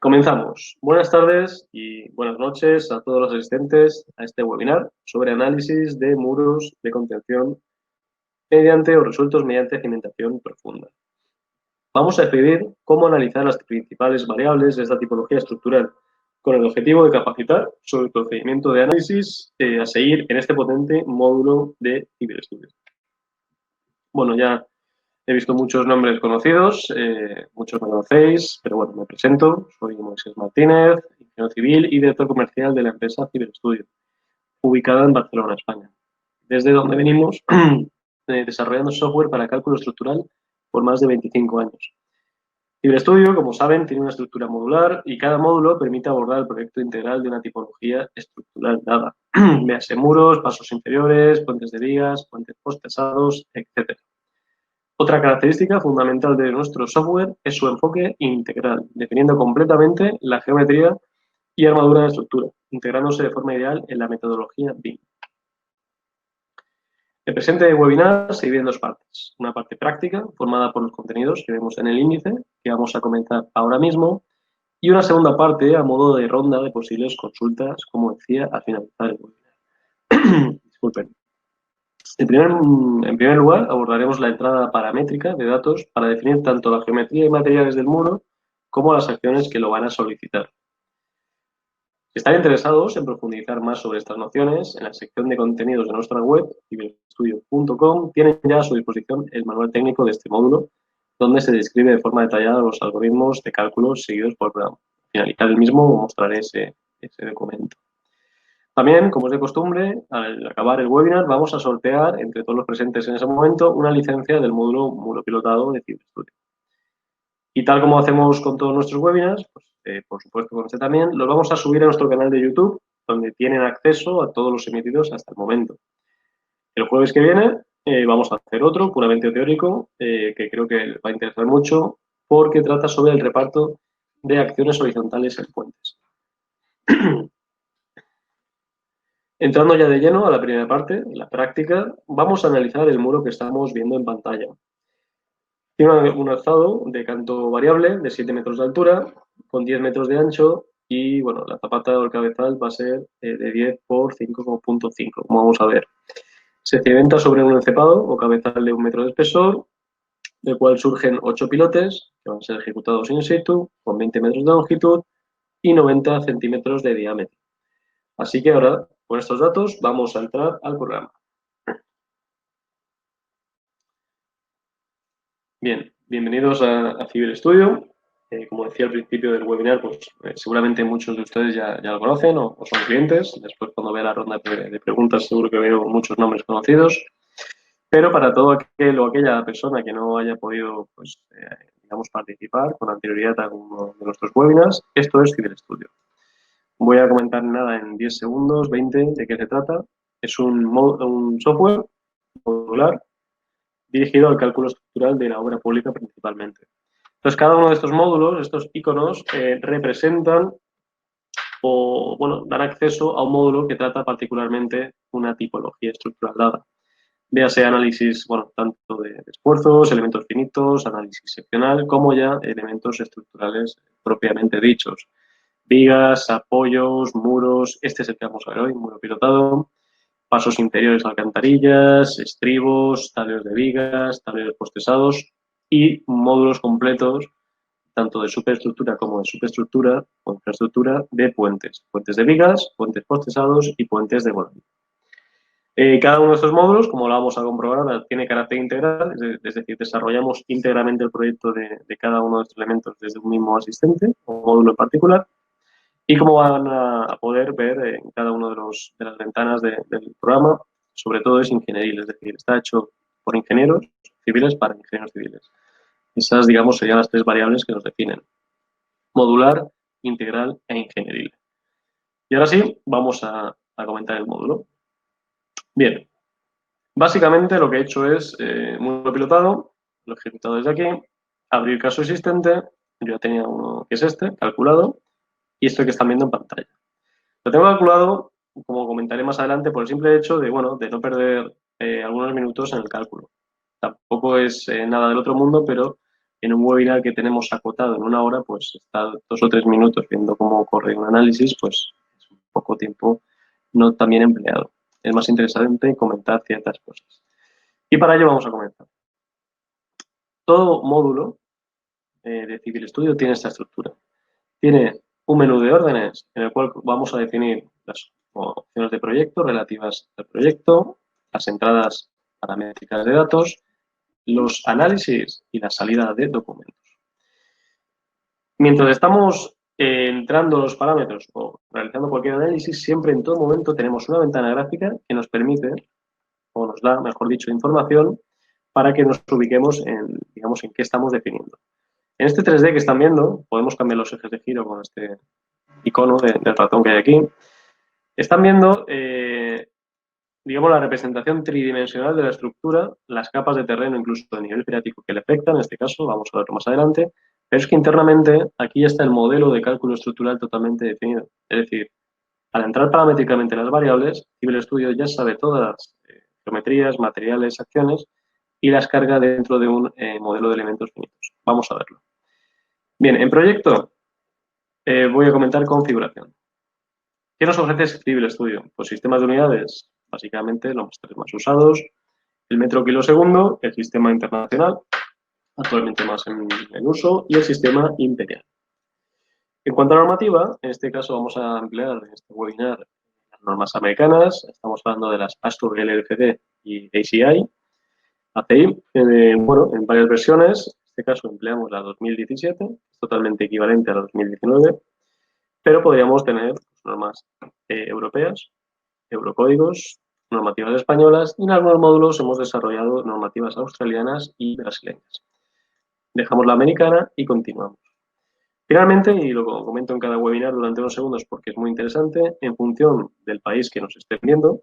Comenzamos. Buenas tardes y buenas noches a todos los asistentes a este webinar sobre análisis de muros de contención mediante o resueltos mediante cimentación profunda. Vamos a describir cómo analizar las principales variables de esta tipología estructural con el objetivo de capacitar sobre el procedimiento de análisis a seguir en este potente módulo de ciberestudio. Bueno, ya he visto muchos nombres conocidos, muchos me conocéis, pero bueno, me presento. Soy Moisés Martínez, ingeniero civil y director comercial de la empresa Ciberestudio, ubicada en Barcelona, España. Desde donde venimos desarrollando software para cálculo estructural por más de 25 años. Ciberestudio, como saben, tiene una estructura modular y cada módulo permite abordar el proyecto integral de una tipología estructural dada. Véase muros, pasos inferiores, puentes de vigas, puentes postpesados, etc. Otra característica fundamental de nuestro software es su enfoque integral, definiendo completamente la geometría y armadura de estructura, integrándose de forma ideal en la metodología BIM. El presente webinar se divide en dos partes. Una parte práctica, formada por los contenidos que vemos en el índice, que vamos a comentar ahora mismo, y una segunda parte a modo de ronda de posibles consultas, como decía, al finalizar el webinar. Disculpen. En primer lugar, abordaremos la entrada paramétrica de datos para definir tanto la geometría y materiales del muro como las acciones que lo van a solicitar. Si están interesados en profundizar más sobre estas nociones, en la sección de contenidos de nuestra web, ciberestudio.com, tienen ya a su disposición el manual técnico de este módulo, donde se describe de forma detallada los algoritmos de cálculo seguidos por el programa. Al finalizar el mismo, mostraré ese documento. También, como es de costumbre, al acabar el webinar vamos a sortear entre todos los presentes en ese momento una licencia del módulo Muro Pilotado de Ciberestudio. Y tal como hacemos con todos nuestros webinars, pues, por supuesto con este también, los vamos a subir a nuestro canal de YouTube, donde tienen acceso a todos los emitidos hasta el momento. El jueves que viene vamos a hacer otro, puramente teórico, que creo que les va a interesar mucho, porque trata sobre el reparto de acciones horizontales en puentes. Entrando ya de lleno a la primera parte, la práctica, vamos a analizar el muro que estamos viendo en pantalla. Tiene un alzado de canto variable de 7 metros de altura, con 10 metros de ancho y, bueno, la zapata o el cabezal va a ser de 10 por 5,5, como vamos a ver. Se cimenta sobre un encepado o cabezal de 1 metro de espesor, del cual surgen 8 pilotes que van a ser ejecutados in situ, con 20 metros de longitud y 90 centímetros de diámetro. Así que ahora, con estos datos, vamos a entrar al programa. Bien, bienvenidos a Ciberestudio. Como decía al principio del webinar, pues seguramente muchos de ustedes ya lo conocen o son clientes. Después, cuando vea la ronda de preguntas, seguro que veo muchos nombres conocidos. Pero para todo aquel o aquella persona que no haya podido, pues, digamos, participar con anterioridad a uno de nuestros webinars, esto es Ciberestudio. Voy a comentar nada en 10 segundos, 20, de qué se trata. Es un software modular dirigido al cálculo estructural de la obra pública principalmente. Entonces, cada uno de estos módulos, estos iconos, representan o, bueno, dan acceso a un módulo que trata particularmente una tipología estructural dada. Véase análisis, bueno, tanto de esfuerzos, elementos finitos, análisis seccional, como ya elementos estructurales propiamente dichos. Vigas, apoyos, muros, este es el que vamos a ver hoy, muro pilotado, pasos interiores, alcantarillas, estribos, tableros de vigas, tableros postpesados y módulos completos, tanto de superestructura como de superestructura o infraestructura de puentes. Puentes de vigas, puentes postpesados y puentes de volante. Cada uno de estos módulos, como lo vamos a comprobar, tiene carácter integral, es decir, desarrollamos íntegramente el proyecto de cada uno de estos elementos desde un mismo asistente o módulo en particular. Y como van a poder ver en cada una de las ventanas del programa, sobre todo es ingenieril, es decir, está hecho por ingenieros civiles para ingenieros civiles. Esas, digamos, serían las tres variables que nos definen: modular, integral e ingenieril. Y ahora sí, vamos a comentar el módulo. Bien, básicamente lo que he hecho es módulo pilotado, lo he ejecutado desde aquí, abrir caso existente, yo ya tenía uno que es este, calculado, y esto que están viendo en pantalla. Lo tengo calculado, como comentaré más adelante, por el simple hecho de, bueno, de no perder algunos minutos en el cálculo. Tampoco es nada del otro mundo, pero en un webinar que tenemos acotado en 1 hora, pues estar 2 o 3 minutos viendo cómo ocurre un análisis, pues es un poco tiempo no tan bien empleado. Es más interesante comentar ciertas cosas. Y para ello vamos a comenzar. Todo módulo de Civil Studio tiene esta estructura. Tiene un menú de órdenes en el cual vamos a definir las opciones de proyecto relativas al proyecto, las entradas paramétricas de datos, los análisis y la salida de documentos. Mientras estamos entrando los parámetros o realizando cualquier análisis, siempre en todo momento tenemos una ventana gráfica que nos permite, o nos da, mejor dicho, información para que nos ubiquemos en, digamos, en qué estamos definiendo. En este 3D que están viendo, podemos cambiar los ejes de giro con este icono del ratón que hay aquí. Están viendo, digamos, la representación tridimensional de la estructura, las capas de terreno, incluso de nivel freático que le afectan, en este caso, vamos a verlo más adelante, pero es que internamente aquí ya está el modelo de cálculo estructural totalmente definido. Es decir, al entrar paramétricamente las variables, Civil Studio ya sabe todas las geometrías, materiales, acciones y las carga dentro de un modelo de elementos finitos. Vamos a verlo. Bien, en proyecto voy a comentar configuración. ¿Qué nos ofrece Civil Studio? Pues sistemas de unidades, básicamente los 3 más usados, el metro kilo segundo, el sistema internacional, actualmente más en uso, y el sistema imperial. En cuanto a normativa, en este caso vamos a emplear en este webinar las normas americanas, estamos hablando de las ASTUR LLCD y ACI, bueno, en varias versiones, en este caso empleamos la 2017, totalmente equivalente a la 2019, pero podríamos tener normas europeas, eurocódigos, normativas españolas y en algunos módulos hemos desarrollado normativas australianas y brasileñas. Dejamos la americana y continuamos. Finalmente, y lo comento en cada webinar durante unos segundos porque es muy interesante, en función del país que nos estén viendo,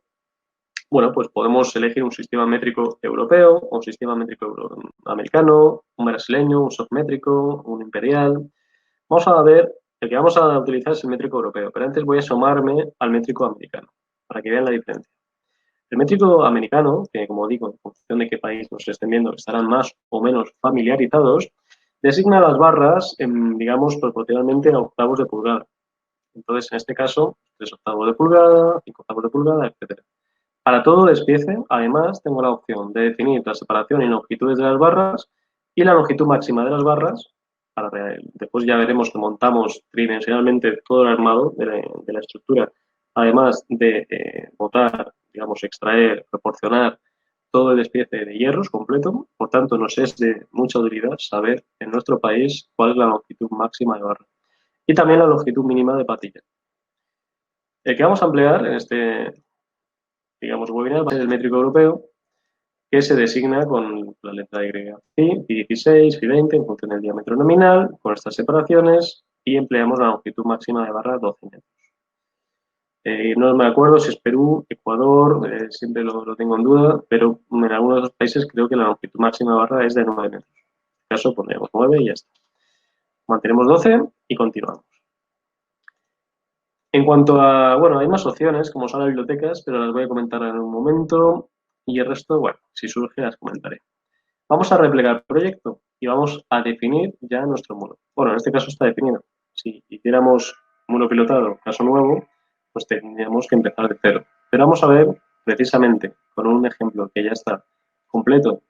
bueno, pues podemos elegir un sistema métrico europeo, un sistema métrico americano, un brasileño, un submétrico, un imperial. Vamos a ver, el que vamos a utilizar es el métrico europeo, pero antes voy a asomarme al métrico americano para que vean la diferencia. El métrico americano, que como digo, en función de qué país nos estén viendo, estarán más o menos familiarizados, designa las barras, digamos, proporcionalmente a octavos de pulgada. Entonces, en este caso, 3 octavos de pulgada, 5 octavos de pulgada, etc. Para todo despiece, además, tengo la opción de definir la separación y longitudes de las barras y la longitud máxima de las barras. Después ya veremos que montamos tridimensionalmente todo el armado de la estructura, además de botar, digamos, extraer, proporcionar todo el despiece de hierros completo. Por tanto, nos es de mucha utilidad saber en nuestro país cuál es la longitud máxima de barra y también la longitud mínima de patilla. El que vamos a emplear en este, digamos, webinar va a ser el métrico europeo, que se designa con la letra Y, Pi16, Pi20, en función del diámetro nominal, con estas separaciones, y empleamos la longitud máxima de barra 12 metros. No me acuerdo si es Perú, Ecuador, siempre lo tengo en duda, pero en algunos de los países creo que la longitud máxima de barra es de 9 metros. En este caso pondremos 9 y ya está. Mantenemos 12 y continuamos. En cuanto a, bueno, hay más opciones, como son las bibliotecas, pero las voy a comentar en un momento. Y el resto, bueno, si surge las comentaré. Vamos a replegar el proyecto y vamos a definir ya nuestro módulo. Bueno, en este caso está definido. Si hiciéramos módulo pilotado, caso nuevo, pues tendríamos que empezar de cero. Pero vamos a ver precisamente con un ejemplo que ya está completo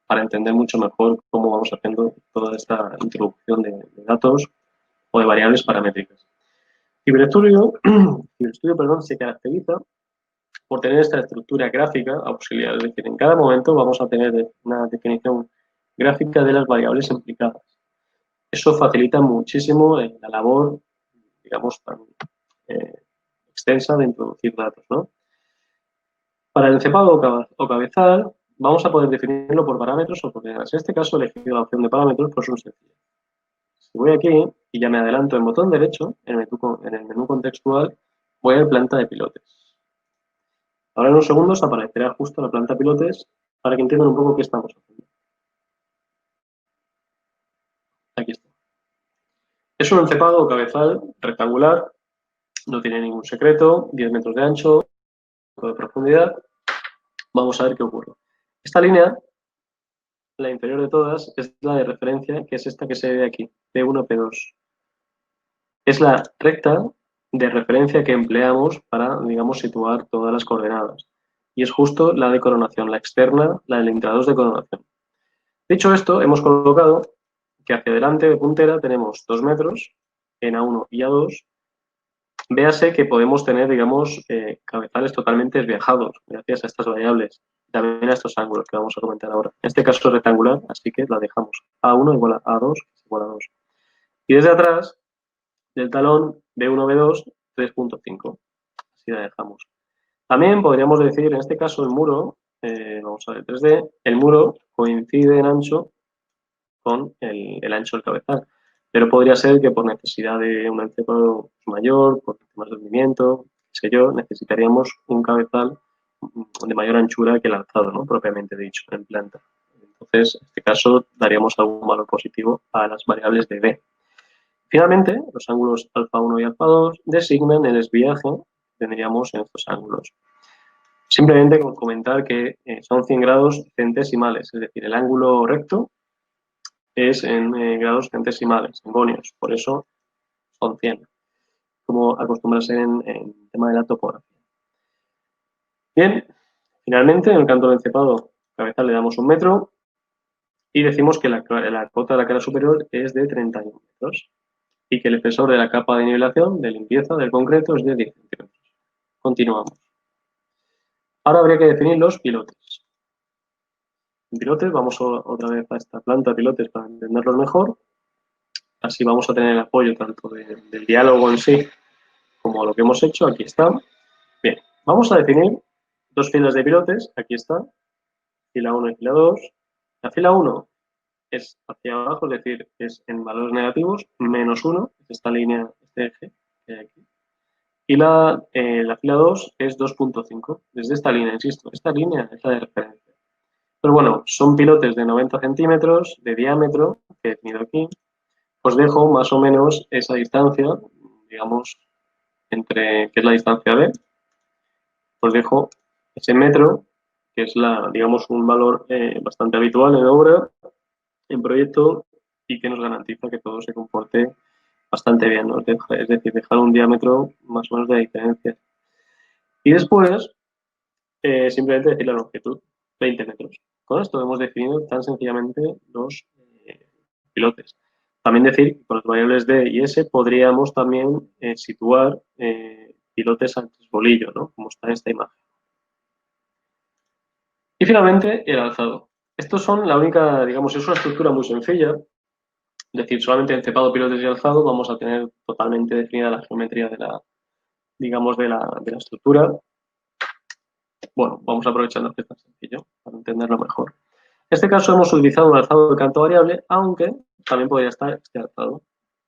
para entender mucho mejor cómo vamos haciendo toda esta introducción de datos o de variables paramétricas. Civil Studio, se caracteriza por tener esta estructura gráfica auxiliar, es decir, en cada momento vamos a tener una definición gráfica de las variables implicadas. Eso facilita muchísimo la labor, digamos, tan extensa de introducir datos, ¿no? Para el encepado o cabezal, vamos a poder definirlo por parámetros o coordenadas. En este caso, he elegido la opción de parámetros por su sencillo. Si voy aquí y ya me adelanto en botón derecho, en el menú contextual, voy a planta de pilotes. Ahora en unos segundos aparecerá justo la planta pilotes para que entiendan un poco qué estamos haciendo. Aquí está. Es un encepado o cabezal rectangular, no tiene ningún secreto, 10 metros de ancho, de profundidad. Vamos a ver qué ocurre. Esta línea la inferior de todas, es la de referencia, que es esta que se ve aquí, P1, P2. Es la recta de referencia que empleamos para, digamos, situar todas las coordenadas. Y es justo la de coronación, la externa, la del indicador de coronación. Dicho esto, hemos colocado que hacia adelante de puntera tenemos 2 metros en A1 y A2. Véase que podemos tener, digamos, cabezales totalmente desviajados gracias a estas variables, también a estos ángulos que vamos a comentar ahora. En este caso es rectangular, así que la dejamos. A1 igual a A2 igual a 2. Y desde atrás, del talón B1, B2, 3.5. Así la dejamos. También podríamos decir, en este caso, el muro, vamos a ver 3D, el muro coincide en ancho con el ancho del cabezal. Pero podría ser que por necesidad de un encéfalo mayor, por temas de rendimiento, qué sé yo, necesitaríamos un cabezal de mayor anchura que el alzado, ¿no? Propiamente dicho, en planta. Entonces, en este caso, daríamos algún valor positivo a las variables de B. Finalmente, los ángulos alfa 1 y alfa 2 designan el desviaje que tendríamos en estos ángulos. Simplemente comentar que son 100 grados centesimales, es decir, el ángulo recto es en grados centesimales, en gonios, por eso son 100, como acostumbra ser en tema de la topografía. Bien, finalmente en el canto del encepado cabezal le damos 1 metro y decimos que la cota de la cara superior es de 31 metros y que el espesor de la capa de nivelación, de limpieza del concreto, es de 10 centímetros. Continuamos. Ahora habría que definir los pilotes. En pilotes, vamos otra vez a esta planta de pilotes para entenderlos mejor. Así vamos a tener el apoyo tanto del diálogo en sí como lo que hemos hecho. Aquí está. Bien, vamos a definir 2 filas de pilotes. Aquí está, fila 1 y fila 2. La fila 1 es hacia abajo, es decir, es en valores negativos, -1, es esta línea, este eje que hay aquí. Y la fila 2 es 2.5, desde esta línea, insisto, esta línea es la de referencia. Pero bueno, son pilotes de 90 centímetros de diámetro, que he definido aquí. Os dejo más o menos esa distancia, digamos, que es la distancia B. Os dejo ese metro, que es digamos, un valor bastante habitual en obra, en proyecto, y que nos garantiza que todo se comporte bastante bien, ¿no? Es decir, dejar un diámetro más o menos de diferencia. Y después, simplemente decir la longitud, 20 metros. Con esto hemos definido tan sencillamente los pilotes. También decir que con las variables D y S podríamos también situar pilotes al bolillo, ¿no? Como está en esta imagen. Y finalmente, el alzado. Estos son la única, digamos, es una estructura muy sencilla. Es decir, solamente en cepado, pilotes y alzado vamos a tener totalmente definida la geometría de la, digamos, de la estructura. Bueno, vamos aprovechando que es tan sencillo para entenderlo mejor. En este caso hemos utilizado un alzado de canto variable, aunque también podría estar este alzado,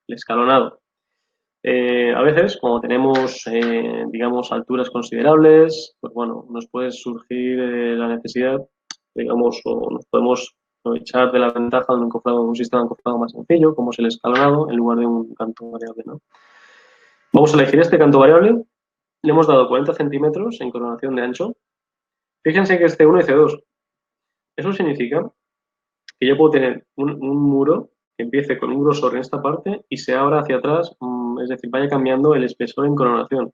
el escalonado. A veces, como tenemos, digamos, alturas considerables, pues bueno, nos puede surgir la necesidad, digamos, o nos podemos aprovechar de la ventaja de un sistema de encofrado más sencillo, como es el escalonado, en lugar de un canto variable, ¿no? Vamos a elegir este canto variable. Le hemos dado 40 centímetros en coronación de ancho. Fíjense que es C1 y C2. Eso significa que yo puedo tener un muro que empiece con un grosor en esta parte y se abra hacia atrás, es decir, vaya cambiando el espesor en coronación.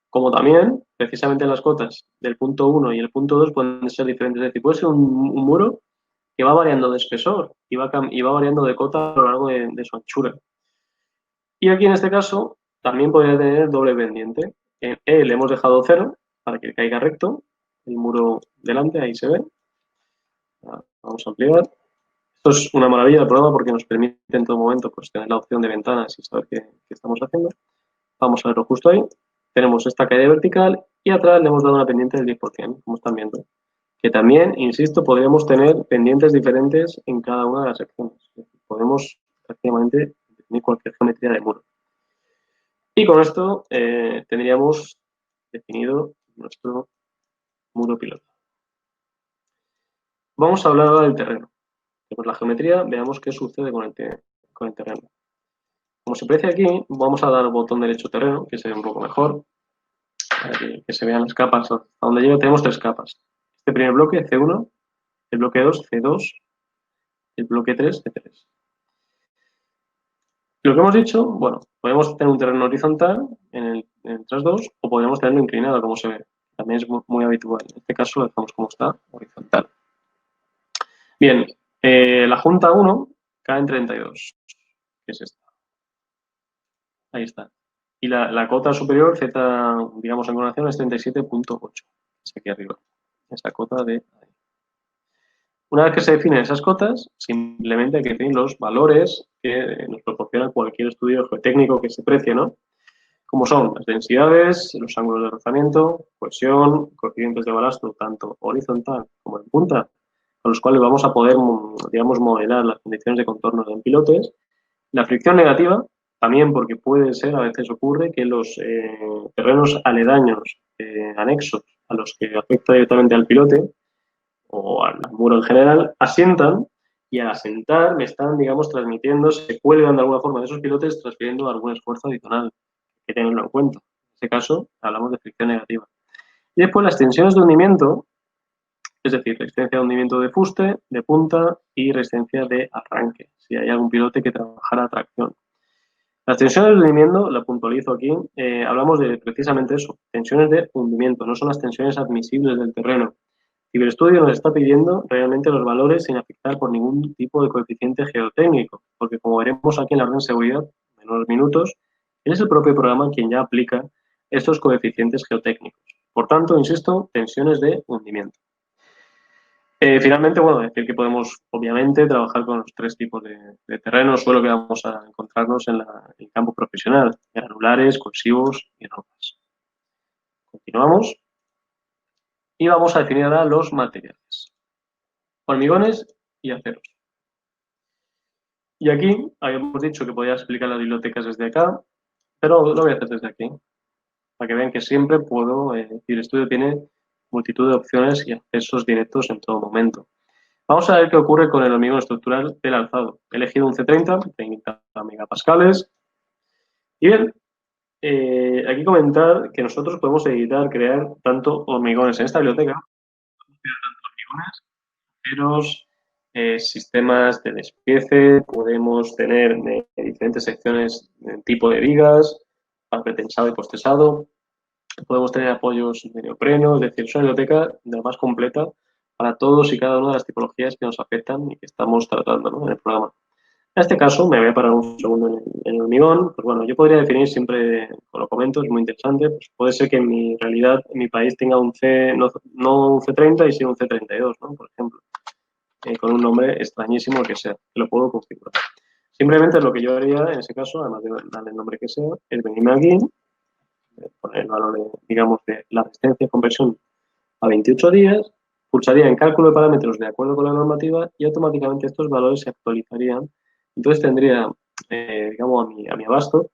Como también, precisamente en las cotas del punto 1 y el punto 2 pueden ser diferentes. Es decir, puede ser un muro que va variando de espesor y va variando de cota a lo largo de su anchura. Y aquí en este caso también podría tener doble pendiente. En E le hemos dejado 0 para que caiga recto. El muro delante, ahí se ve. Vamos a ampliar. Esto es una maravilla del programa porque nos permite en todo momento pues, tener la opción de ventanas y saber qué estamos haciendo. Vamos a verlo justo ahí. Tenemos esta caída vertical y atrás le hemos dado una pendiente del 10%, como están viendo. Que también, insisto, podríamos tener pendientes diferentes en cada una de las secciones. Podemos prácticamente definir cualquier geometría de muro. Y con esto tendríamos definido nuestro muro piloto. Vamos a hablar ahora del terreno. Pues la geometría, veamos qué sucede con el terreno. Como se aprecia aquí, vamos a dar al botón derecho terreno, que se ve un poco mejor, para que se vean las capas. Hasta donde llega tenemos 3 capas. Este primer bloque, C1, el bloque 2, C2, el bloque 3 de 3. Lo que hemos dicho, bueno, podemos tener un terreno horizontal en el tras 2 o podemos tenerlo inclinado, como se ve. También es muy habitual. En este caso lo dejamos como está, horizontal. Bien, la junta 1 cae en 32, que es esta. Ahí está. Y la cota superior, Z, digamos, en coronación, es 37,8. Es aquí arriba. Esa cota de ahí. Una vez que se definen esas cotas, simplemente hay que definir los valores que nos proporciona cualquier estudio geotécnico que se precie, ¿no? Como son las densidades, los ángulos de rozamiento, cohesión, coeficientes de balasto, tanto horizontal como en punta, con los cuales vamos a poder, digamos, modelar las condiciones de contorno de pilotes. La fricción negativa, también porque puede ser, a veces ocurre, que los terrenos aledaños, anexos a los que afecta directamente al pilote, o al muro en general, asientan y al asentar me están, digamos, transmitiendo, se cuelgan de alguna forma de esos pilotes transfiriendo algún esfuerzo adicional. Hay que tenerlo en cuenta. En este caso, hablamos de fricción negativa. Y después las tensiones de hundimiento, es decir, resistencia de hundimiento de fuste, de punta y resistencia de arranque, si hay algún pilote que trabajara a tracción. Las tensiones de hundimiento, la puntualizo aquí, hablamos de precisamente eso, tensiones de hundimiento, no son las tensiones admisibles del terreno. Ciberestudio nos está pidiendo realmente los valores sin afectar por ningún tipo de coeficiente geotécnico, porque como veremos aquí en la orden de seguridad, en unos minutos, es el propio programa quien ya aplica estos coeficientes geotécnicos. Por tanto, insisto, tensiones de hundimiento. Finalmente, bueno, decir que podemos, obviamente, trabajar con los tres tipos de terrenos, suelo que vamos a encontrarnos en el campo profesional, granulares, cohesivos y rocas. Continuamos. Y vamos a definir ahora los materiales. Hormigones y aceros. Y aquí habíamos dicho que podía explicar las bibliotecas desde acá, pero lo voy a hacer desde aquí, para que vean que siempre puedo, Ciberestudio tiene multitud de opciones y accesos directos en todo momento. Vamos a ver qué ocurre con el hormigón estructural del alzado. He elegido un C30, 30 megapascales. Y bien, aquí comentar que nosotros podemos editar, crear tanto hormigones en esta biblioteca, tanto hormigones, aceros, sistemas de despiece, podemos tener diferentes secciones de tipo de vigas, para pretensado y postesado, podemos tener apoyos de neopreno, es decir, es una biblioteca de la más completa para todos y cada una de las tipologías que nos afectan y que estamos tratando, ¿no?, en el programa. En este caso, me voy a parar un segundo en el hormigón. Pues bueno, yo podría definir siempre, como lo comento, es muy interesante, pues puede ser que en mi realidad, en mi país tenga un C, no un C30 y sí un C32, ¿no?, por ejemplo, con un nombre extrañísimo que sea, que lo puedo configurar. Simplemente lo que yo haría en ese caso, además de darle el nombre que sea, es venirme aquí, poner el valor, digamos, de la resistencia de conversión a 28 días, pulsaría en cálculo de parámetros de acuerdo con la normativa y automáticamente estos valores se actualizarían. Entonces tendría, digamos, a mi abasto,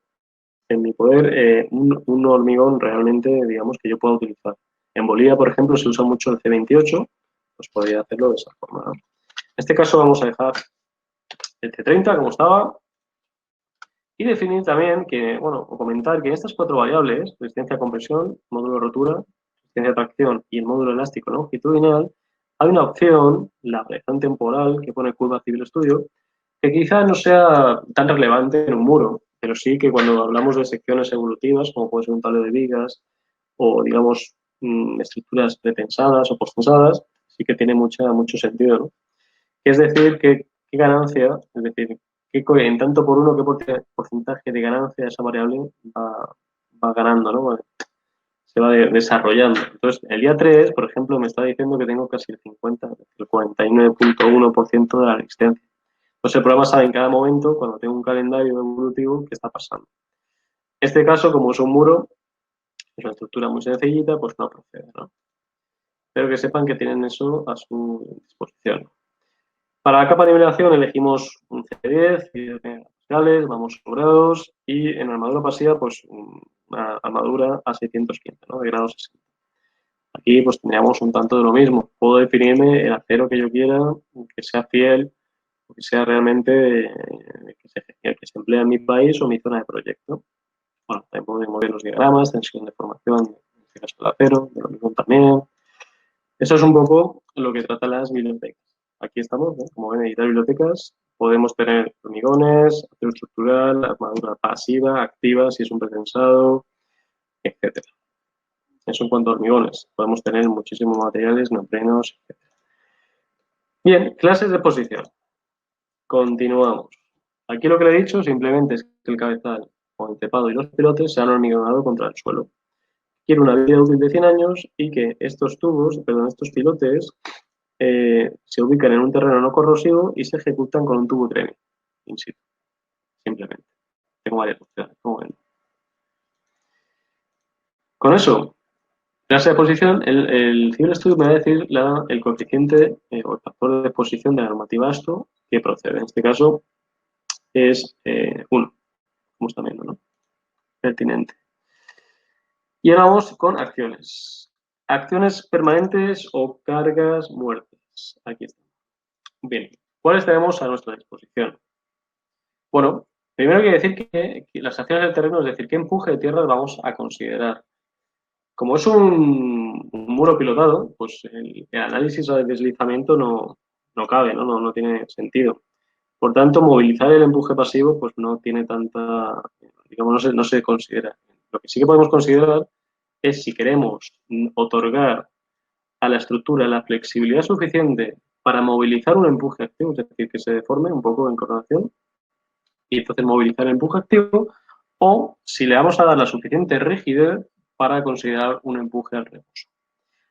en mi poder, un hormigón realmente, digamos, que yo pueda utilizar. En Bolivia, por ejemplo, se usa mucho el C28, pues podría hacerlo de esa forma, ¿no? En este caso vamos a dejar el C30 como estaba y definir también que, bueno, o comentar que estas cuatro variables, resistencia a compresión, módulo de rotura, resistencia a tracción y el módulo elástico longitudinal, hay una opción, la variación temporal que pone Curva Ciberestudio, que quizá no sea tan relevante en un muro, pero sí que cuando hablamos de secciones evolutivas, como puede ser un tablero de vigas o, digamos, estructuras pretensadas o posttensadas, sí que tiene mucho sentido, ¿no? Es decir, qué ganancia, es decir, en tanto por uno, qué porcentaje de ganancia esa variable va ganando, ¿no? Se va desarrollando. Entonces, el día 3, por ejemplo, me está diciendo que tengo casi el 50, el 49,1% de la resistencia. Entonces, el programa sabe en cada momento, cuando tengo un calendario evolutivo, qué está pasando. En este caso, como es un muro, es una estructura muy sencillita, pues no procede, ¿no? Pero que sepan que tienen eso a su disposición. Para la capa de nivelación elegimos un C10, 10 megapascales, vamos sobrados y en armadura pasiva, pues una armadura a 615, ¿no?, de grado 60. Aquí pues tendríamos un tanto de lo mismo. Puedo definirme el acero que yo quiera, que sea fiel, que sea realmente que se emplea en mi país o mi zona de proyecto. Bueno, también podemos ver los diagramas, tensión de formación, en este caso el acero, de lo mismo también. Eso es un poco lo que trata las bibliotecas. aquí estamos, ¿no? Como ven, editar bibliotecas. Podemos tener hormigones, acero estructural, armadura pasiva, activa, si es un pretensado, etcétera. Eso en cuanto a hormigones. Podemos tener muchísimos materiales, neoprenos, etc. Bien, clases de posición. Continuamos. Aquí lo que le he dicho simplemente es que el cabezal o el cepado y los pilotes se han hormigonado contra el suelo. Quiero una vida útil de 100 años y que estos pilotes se ubican en un terreno no corrosivo y se ejecutan con un tubo Tremie, in situ, simplemente. Tengo varias opciones, como ven. Con eso, clase de posición, el Civil Studio me va a decir el coeficiente o el factor de posición de la normativa ASTO que procede. En este caso es 1, como están viendo, ¿no? Pertinente. Y ahora vamos con acciones. Acciones permanentes o cargas muertas. Aquí está. Bien, ¿cuáles tenemos a nuestra disposición? Bueno, primero hay que decir que las acciones del terreno, es decir, qué empuje de tierra vamos a considerar. Como es un muro pilotado, pues el análisis de deslizamiento no cabe, no tiene sentido. Por tanto, movilizar el empuje pasivo pues no tiene tanta, digamos, no se considera. Lo que sí que podemos considerar es si queremos otorgar a la estructura la flexibilidad suficiente para movilizar un empuje activo, es decir, que se deforme un poco en correlación, y entonces movilizar el empuje activo, o si le vamos a dar la suficiente rigidez para considerar un empuje al reposo.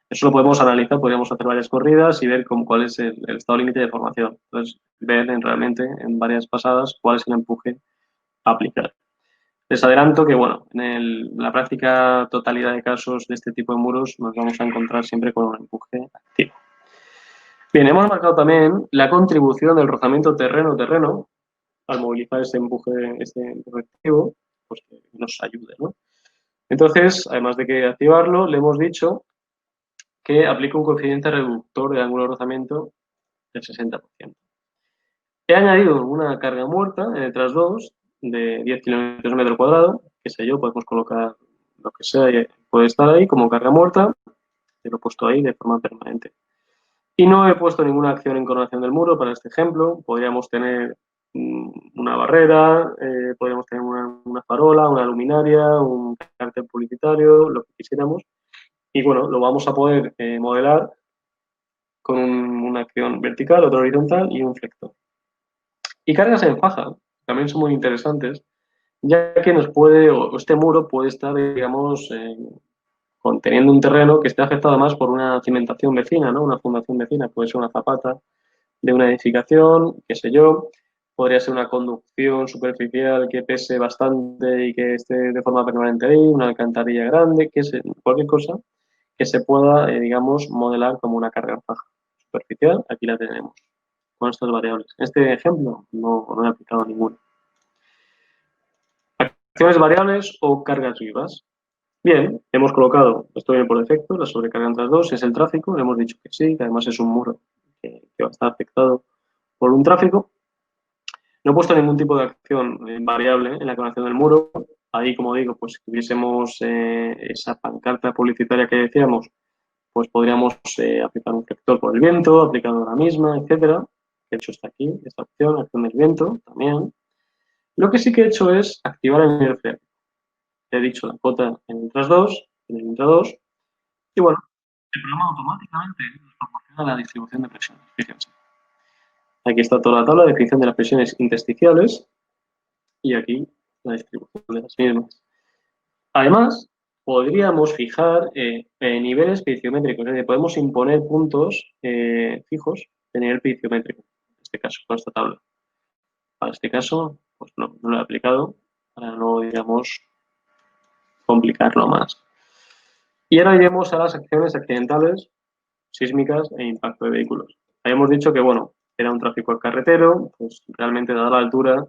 Eso lo podemos analizar, podríamos hacer varias corridas y ver cuál es el estado límite de formación. Entonces, ver realmente en varias pasadas cuál es el empuje a aplicar. Les adelanto que, bueno, en la práctica totalidad de casos de este tipo de muros nos vamos a encontrar siempre con un empuje activo. Bien, hemos marcado también la contribución del rozamiento terreno-terreno al movilizar este empuje activo, pues que nos ayude, ¿no? Entonces, además de que activarlo, le hemos dicho que aplica un coeficiente reductor de ángulo de rozamiento del 60%. He añadido una carga muerta en el tras 2 de 10 kilómetros metro cuadrado, qué sé yo, podemos colocar lo que sea, puede estar ahí como carga muerta, y lo he puesto ahí de forma permanente. Y no he puesto ninguna acción en coronación del muro para este ejemplo. Podríamos tener una barrera, podríamos tener una farola, una luminaria, un cartel publicitario, lo que quisiéramos. Y bueno, lo vamos a poder modelar con una acción vertical, otra horizontal y un flector. Y cargas en faja también son muy interesantes, ya que o este muro puede estar, digamos, conteniendo un terreno que esté afectado más por una cimentación vecina, ¿no? Una fundación vecina, puede ser una zapata de una edificación, qué sé yo, podría ser una conducción superficial que pese bastante y que esté de forma permanente ahí, una alcantarilla grande, cualquier cosa que se pueda, digamos, modelar como una carga en faja superficial, aquí la tenemos, con estas variables. En este ejemplo no he aplicado ninguna. Acciones variables o cargas vivas. Bien, hemos colocado, esto viene por defecto, la sobrecarga entre las dos, es el tráfico, le hemos dicho que sí, que además es un muro que va a estar afectado por un tráfico. No he puesto ningún tipo de acción variable en la conexión del muro. Ahí, como digo, pues si tuviésemos esa pancarta publicitaria que decíamos, pues podríamos aplicar un flector por el viento, aplicado la misma, etcétera. De hecho, está aquí, esta opción, acción del viento, también. Lo que sí que he hecho es activar el nivel freático. He dicho la cota en el tras 2, en el intra 2, y bueno, el programa automáticamente nos proporciona la distribución de presiones. Fíjense. Aquí está toda la tabla de descripción de las presiones intersticiales y aquí la distribución de las mismas. Además, podríamos fijar niveles piezométricos, es decir, podemos imponer puntos fijos de nivel piezométrico, en este caso, con esta tabla. Para este caso, pues no lo he aplicado para no, digamos, complicarlo más. Y ahora iremos a las acciones accidentales, sísmicas e impacto de vehículos. Habíamos dicho que, bueno, era un tráfico carretero, pues realmente dada la altura,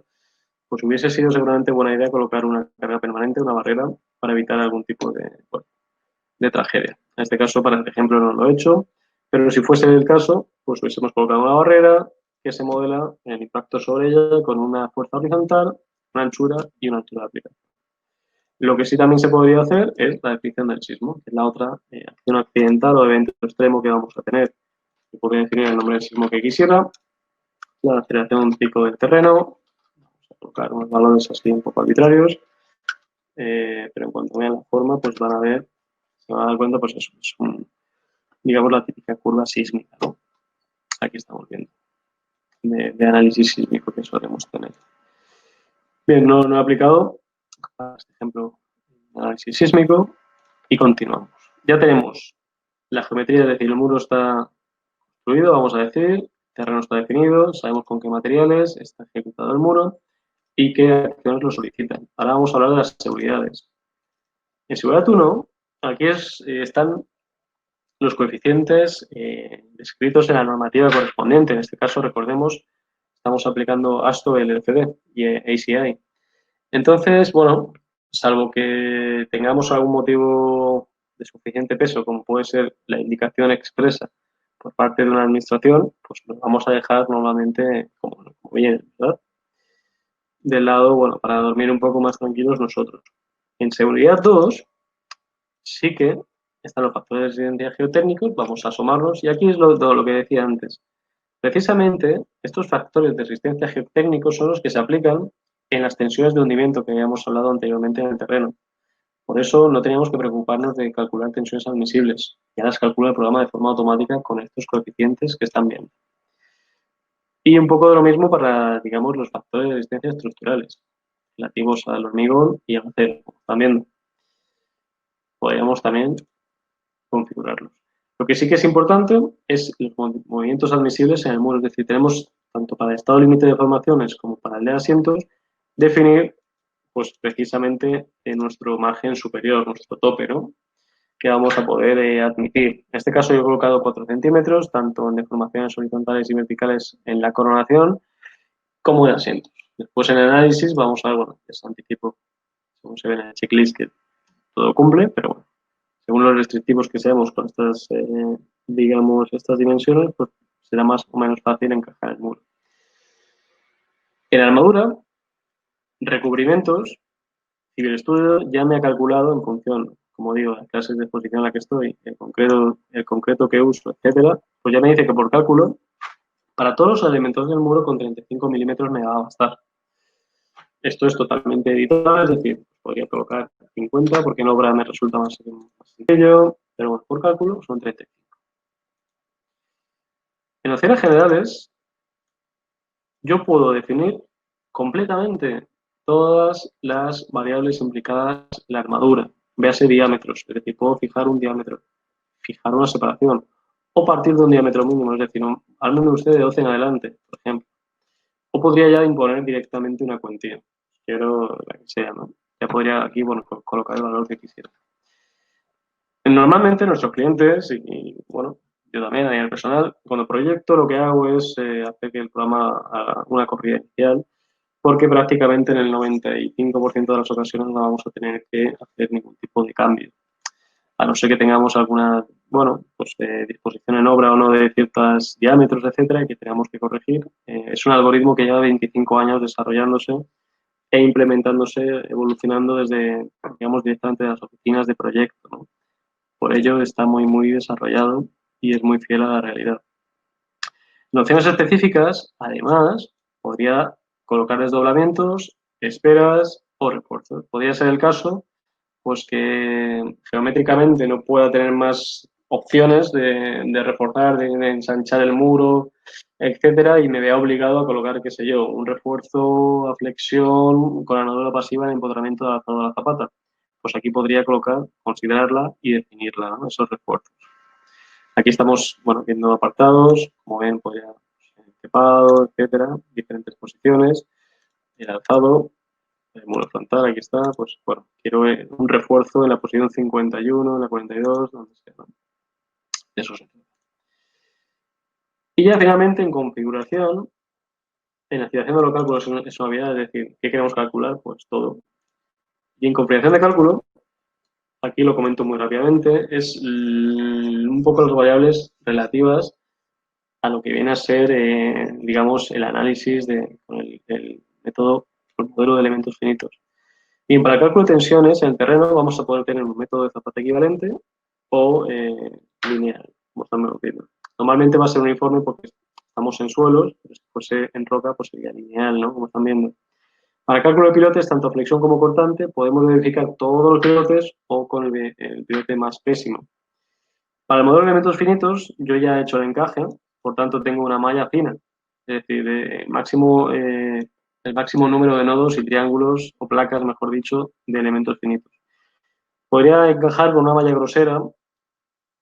pues hubiese sido seguramente buena idea colocar una carga permanente, una barrera, para evitar algún tipo de tragedia. En este caso, para el ejemplo, no lo he hecho, pero si fuese el caso, pues hubiésemos colocado una barrera que se modela el impacto sobre ella con una fuerza horizontal, una anchura y una altura de aplicación. Lo que sí también se podría hacer es la descripción del sismo, que es la otra acción accidental o evento extremo que vamos a tener. Yo podría definir el nombre del sismo que quisiera, la aceleración de un pico del terreno, vamos a colocar unos valores así un poco arbitrarios, pero en cuanto vean la forma, pues van a ver, se van a dar cuenta, pues eso, es digamos, la típica curva sísmica, ¿no? Aquí estamos viendo, de análisis sísmico que solemos tener. Bien, no he aplicado a este ejemplo análisis sísmico y continuamos. Ya tenemos la geometría, es decir, el muro está construido, vamos a decir, el terreno está definido, sabemos con qué materiales está ejecutado el muro y qué acciones lo solicitan. Ahora vamos a hablar de las seguridades. En seguridad 1, aquí están los coeficientes descritos en la normativa correspondiente. En este caso, recordemos, estamos aplicando ASTO LCD y ACI. Entonces, bueno, salvo que tengamos algún motivo de suficiente peso, como puede ser la indicación expresa por parte de una administración, pues lo vamos a dejar normalmente como viene, ¿verdad? Del lado, bueno, para dormir un poco más tranquilos nosotros. En seguridad 2, sí que están los factores de resistencia geotécnicos, vamos a asomarlos, y aquí es todo lo que decía antes. Precisamente, estos factores de resistencia geotécnicos son los que se aplican en las tensiones de hundimiento que habíamos hablado anteriormente en el terreno. Por eso no teníamos que preocuparnos de calcular tensiones admisibles. Ya las calcula el programa de forma automática con estos coeficientes que están bien. Y un poco de lo mismo para, digamos, los factores de resistencia estructurales, relativos al hormigón y al acero, como están viendo. Podríamos también configurarlos. Lo que sí que es importante es los movimientos admisibles en el muro, es decir, tenemos tanto para el estado límite de formaciones como para el de asientos, definir pues precisamente en nuestro margen superior, nuestro tope, ¿no? Que vamos a poder admitir. En este caso yo he colocado 4 centímetros, tanto en deformaciones horizontales y verticales en la coronación, como en asientos. Después en el análisis vamos a ver, bueno, es anticipo, según se ve en el checklist, que todo cumple, pero bueno, según los restrictivos que seamos con estas, digamos, estas dimensiones, pues será más o menos fácil encajar el muro. En la armadura, recubrimientos, Civil Studio ya me ha calculado en función, como digo, de las clases de exposición en la que estoy, el concreto que uso, etcétera, pues ya me dice que por cálculo, para todos los elementos del muro con 35 milímetros me va a bastar. Esto es totalmente editable, es decir, podría colocar 50 porque en obra me resulta más sencillo, pero bueno, por cálculo son 35. En opciones generales, yo puedo definir completamente todas las variables implicadas en la armadura. Véase diámetros, es decir, puedo fijar un diámetro, fijar una separación, o partir de un diámetro mínimo, es decir, al menos usted de 12 en adelante, por ejemplo. O podría ya imponer directamente una cuantía, quiero la que sea, ¿no? Ya podría aquí, bueno, colocar el valor que quisiera. Normalmente nuestros clientes, bueno, yo también a nivel personal, cuando proyecto lo que hago es hacer que el programa haga una corrida inicial, porque prácticamente en el 95% de las ocasiones no vamos a tener que hacer ningún tipo de cambio. A no ser que tengamos alguna, bueno, pues disposición en obra o no de ciertos diámetros, etcétera, y que tengamos que corregir. Es un algoritmo que lleva 25 años desarrollándose e implementándose, evolucionando desde, digamos, directamente de las oficinas de proyecto, ¿no? Por ello está muy desarrollado y es muy fiel a la realidad. En opciones específicas, además, podría colocar desdoblamientos, esperas o refuerzos. Podría ser el caso pues que geométricamente no pueda tener más opciones de reforzar, de ensanchar el muro, etcétera, y me vea obligado a colocar, qué sé yo, un refuerzo a flexión con anadura pasiva en empotramiento de la zapata. Pues aquí podría colocar, considerarla y definirla, ¿no? Esos refuerzos. Aquí estamos, bueno, viendo apartados, como ven, podría cepado, etcétera, diferentes posiciones, el alzado, el muro frontal, aquí está, pues bueno, quiero un refuerzo en la posición 51, en la 42, donde sea, ¿no? Eso se trata. Y ya finalmente en configuración, en activación de los cálculos en suavidad, es decir, ¿qué queremos calcular? Pues todo. Y en configuración de cálculo, aquí lo comento muy rápidamente, es un poco las variables relativas a lo que viene a ser, digamos, el análisis con el método, el modelo de elementos finitos. Bien, para el cálculo de tensiones en el terreno vamos a poder tener un método de zapata equivalente o lineal, como estamos viendo. Normalmente va a ser uniforme porque estamos en suelos, pero si fuese en roca, pues sería lineal, ¿no? Como están viendo. Para el cálculo de pilotes, tanto flexión como cortante, podemos verificar todos los pilotes o con el pilote más pésimo. Para el modelo de elementos finitos, yo ya he hecho el encaje, por tanto tengo una malla fina, es decir, el máximo número de nodos y triángulos, o placas, mejor dicho, de elementos finitos. Podría encajar con una malla grosera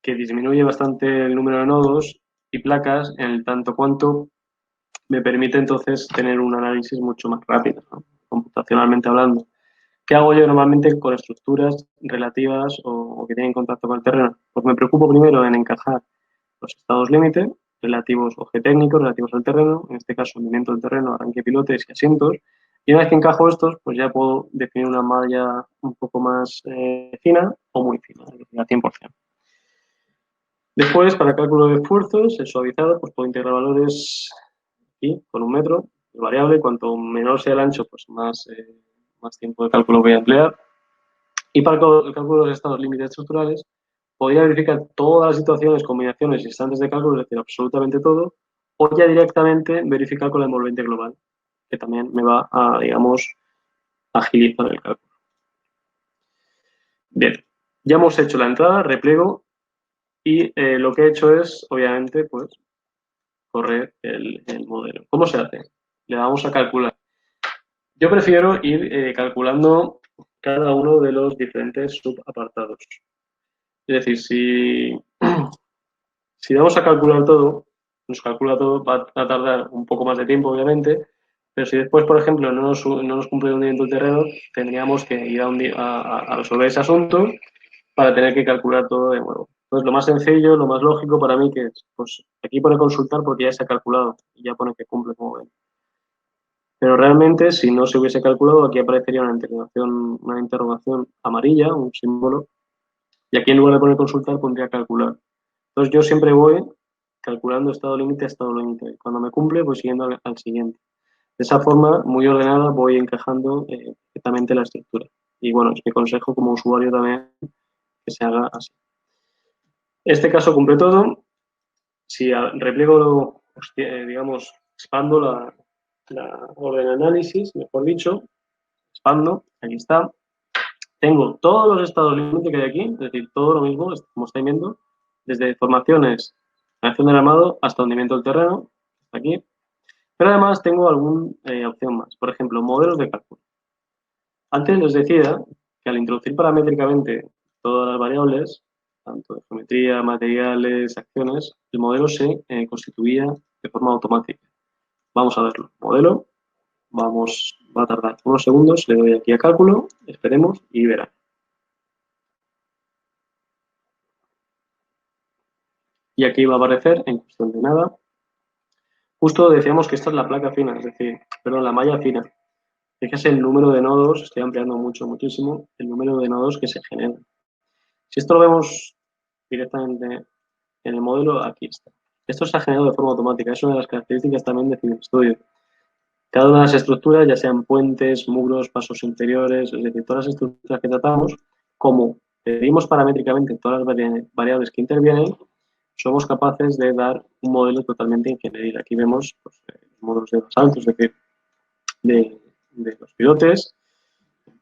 que disminuye bastante el número de nodos y placas en el tanto cuanto me permite entonces tener un análisis mucho más rápido, ¿no? Computacionalmente hablando. ¿Qué hago yo normalmente con estructuras relativas o que tienen contacto con el terreno? Pues me preocupo primero en encajar los estados límite relativos o geotécnicos relativos al terreno, en este caso movimiento del terreno, arranque, pilotes y asientos. Y una vez que encajo estos, pues ya puedo definir una malla un poco más fina o muy fina, es decir, al 100%. Después, para cálculo de esfuerzos, el suavizado, pues puedo integrar valores aquí con 1 metro, es variable. Cuanto menor sea el ancho, pues más tiempo de cálculo voy a emplear. Y para el cálculo de los estados límites estructurales, podría verificar todas las situaciones, combinaciones y instantes de cálculo, es decir, absolutamente todo, o ya directamente verificar con la envolvente global, que también me va a, digamos, agilizar el cálculo. Bien, ya hemos hecho la entrada, repliego, y lo que he hecho es, obviamente, pues, correr el modelo. ¿Cómo se hace? Le damos a calcular. Yo prefiero ir calculando cada uno de los diferentes subapartados. Es decir, si vamos a calcular todo, nos calcula todo, va a tardar un poco más de tiempo, obviamente, pero si después, por ejemplo, no nos cumple el hundimiento del terreno, tendríamos que ir a resolver ese asunto para tener que calcular todo de nuevo. Entonces, lo más sencillo, lo más lógico para mí que es, pues aquí pone consultar porque ya se ha calculado y ya pone que cumple como ven. Pero realmente, si no se hubiese calculado, aquí aparecería una interrogación amarilla, un símbolo, y aquí en lugar de poner consultar pondría calcular. Entonces yo siempre voy calculando estado límite a estado límite. Cuando me cumple, voy siguiendo al siguiente. De esa forma, muy ordenada, voy encajando perfectamente la estructura. Y bueno, es mi consejo como usuario también que se haga así. Este caso cumple todo. Si repliego, digamos, expando la orden de análisis, mejor dicho, expando, aquí está. Tengo todos los estados límite que hay aquí, es decir, todo lo mismo, como estáis viendo, desde formaciones, acción del armado hasta hundimiento del terreno, hasta aquí. Pero además tengo alguna opción más, por ejemplo, modelos de cálculo. Antes les decía que al introducir paramétricamente todas las variables, tanto de geometría, materiales, acciones, el modelo se constituía de forma automática. Vamos a verlo. Modelo, va a tardar unos segundos, le doy aquí a cálculo, esperemos y verá. Y aquí va a aparecer en cuestión de nada. Justo decíamos que esta es la placa fina, es decir, perdón, la malla fina. Fíjese el número de nodos, estoy ampliando muchísimo, el número de nodos que se generan. Si esto lo vemos directamente en el modelo, aquí está. Esto se ha generado de forma automática, es una de las características también de Civil Studio. Cada una de las estructuras, ya sean puentes, muros, pasos interiores, es decir, todas las estructuras que tratamos, como pedimos paramétricamente todas las variables que intervienen, somos capaces de dar un modelo totalmente ingenieril. Aquí vemos pues, los módulos de basaltos, es decir, de los pilotes,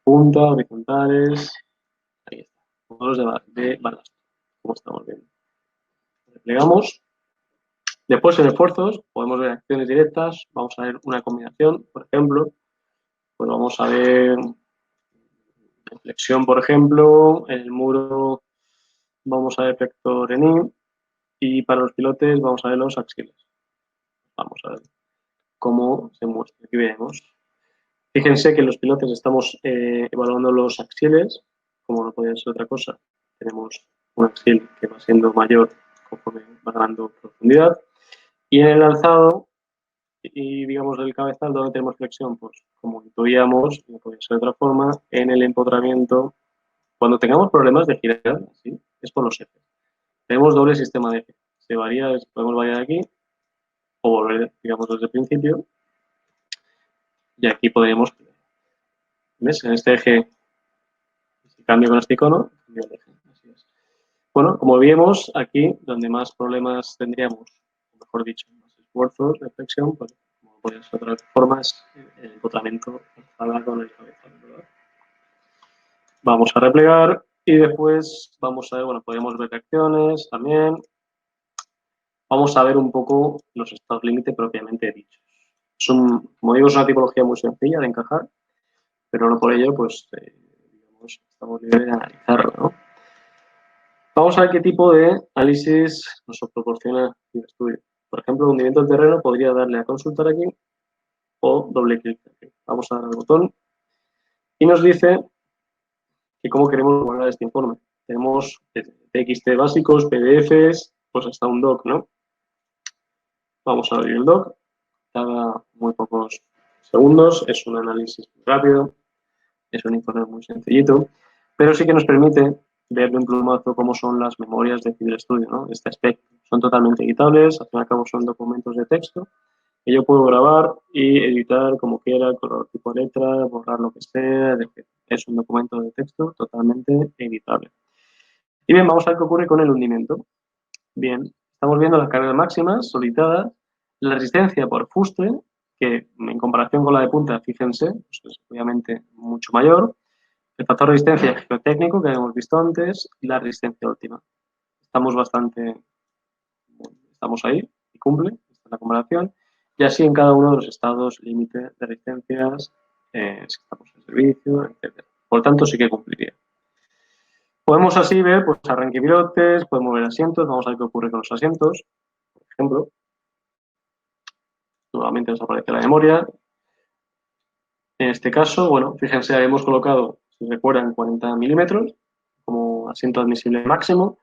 punta, horizontales, ahí está, módulos de balasto, como estamos viendo. Desplegamos. Después en esfuerzos podemos ver acciones directas, vamos a ver una combinación, por ejemplo, pues vamos a ver flexión, por ejemplo, en el muro vamos a ver vector en I y para los pilotes vamos a ver los axiales. Vamos a ver cómo se muestra. Aquí vemos. Fíjense que en los pilotes estamos evaluando los axiales, como no podía ser otra cosa. Tenemos un axial que va siendo mayor conforme va ganando profundidad. Y en el alzado, y digamos el cabezal, donde tenemos flexión, pues como intuíamos, no podía ser de otra forma, en el empotramiento, cuando tengamos problemas de girar, ¿sí? Es por los ejes. Tenemos doble sistema de eje. Se varía, podemos variar aquí, o volver, digamos, desde el principio, y aquí podríamos, ¿ves? En este eje, si cambio con este icono, cambio el eje. Así es. Bueno, como vemos, aquí donde más problemas tendríamos, o mejor dicho, más esfuerzo, reflexión, pues como podría ser de otra forma, es el empotramiento con el cabezal, ¿verdad? Vamos a replegar y después vamos a ver, bueno, podríamos ver reacciones también. Vamos a ver un poco los estados límite propiamente dichos. Como digo, es una tipología muy sencilla de encajar, pero no por ello, pues, digamos, estamos libres de analizarlo, ¿no? Vamos a ver qué tipo de análisis nos proporciona el estudio. Por ejemplo, hundimiento del terreno podría darle a consultar aquí o doble clic aquí. Vamos a dar al botón y nos dice que cómo queremos guardar este informe. Tenemos TXT básicos, PDFs, pues hasta un doc, ¿no? Vamos a abrir el doc. Cada muy pocos segundos, es un análisis muy rápido, es un informe muy sencillito, pero sí que nos permite ver de un plumazo cómo son las memorias de CiberStudio, ¿no? Este aspecto. Son totalmente editables, al fin y al cabo son documentos de texto que yo puedo grabar y editar como quiera, color tipo letra, borrar lo que sea, es un documento de texto totalmente editable. Y bien, vamos a ver qué ocurre con el hundimiento. Bien, estamos viendo las cargas máximas solicitadas, la resistencia por fuste, que en comparación con la de punta, fíjense, pues es obviamente mucho mayor, el factor de resistencia geotécnico que hemos visto antes y la resistencia óptima. Estamos ahí y cumple, esta es la comparación, y así en cada uno de los estados límite de resistencias, si estamos en servicio, etc. Por lo tanto, sí que cumpliría. Podemos así ver, pues, arranque pilotes, podemos ver asientos, vamos a ver qué ocurre con los asientos, por ejemplo. Nuevamente nos aparece la memoria. En este caso, bueno, fíjense, hemos colocado, si recuerdan, 40 milímetros como asiento admisible máximo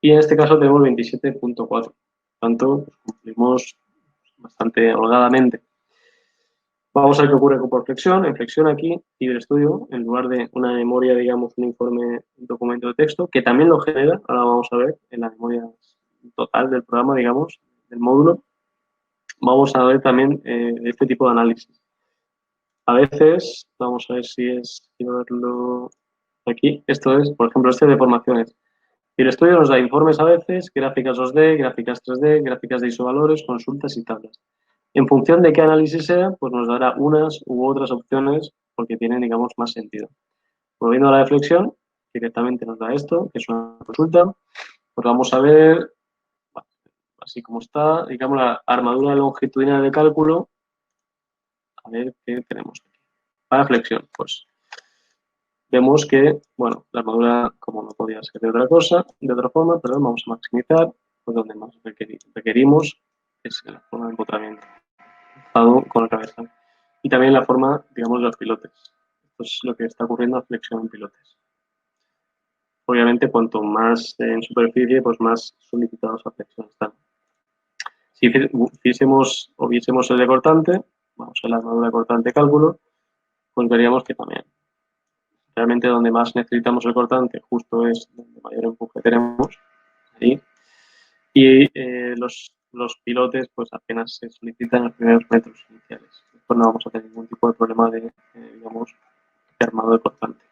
y en este caso tenemos 27.4. Por tanto, pues, cumplimos bastante holgadamente. Vamos a ver qué ocurre por flexión. En flexión aquí, CiberStudio, en lugar de una memoria, digamos, un informe, un documento de texto, que también lo genera, ahora vamos a ver en la memoria total del programa, digamos, del módulo, vamos a ver también este tipo de análisis. A veces, vamos a ver si quiero verlo aquí, esto es, por ejemplo, este de formaciones. Y el estudio nos da informes a veces, gráficas 2D, gráficas 3D, gráficas de isovalores, consultas y tablas. En función de qué análisis sea, pues nos dará unas u otras opciones porque tienen, digamos, más sentido. Volviendo a la deflexión, directamente nos da esto, que es una consulta. Pues vamos a ver, así como está, digamos, la armadura longitudinal de cálculo. A ver qué tenemos aquí. Para flexión, pues vemos que, bueno, la armadura, como no podía ser de otra cosa, de otra forma, pero vamos a maximizar, pues donde más requerimos es en la forma de empotramiento, con el cabezal. Y también la forma, digamos, de los pilotes. Esto es lo que está ocurriendo en flexión en pilotes. Obviamente, cuanto más en superficie, pues más solicitados a flexión están. Si hiciésemos o viésemos el de cortante, vamos a la armadura de cortante cálculo, pues veríamos que también. Realmente donde más necesitamos el cortante justo es donde mayor empuje tenemos, ahí. Y los pilotes pues apenas se solicitan en los primeros metros iniciales. Después no vamos a tener ningún tipo de problema de, digamos, de armado de cortante.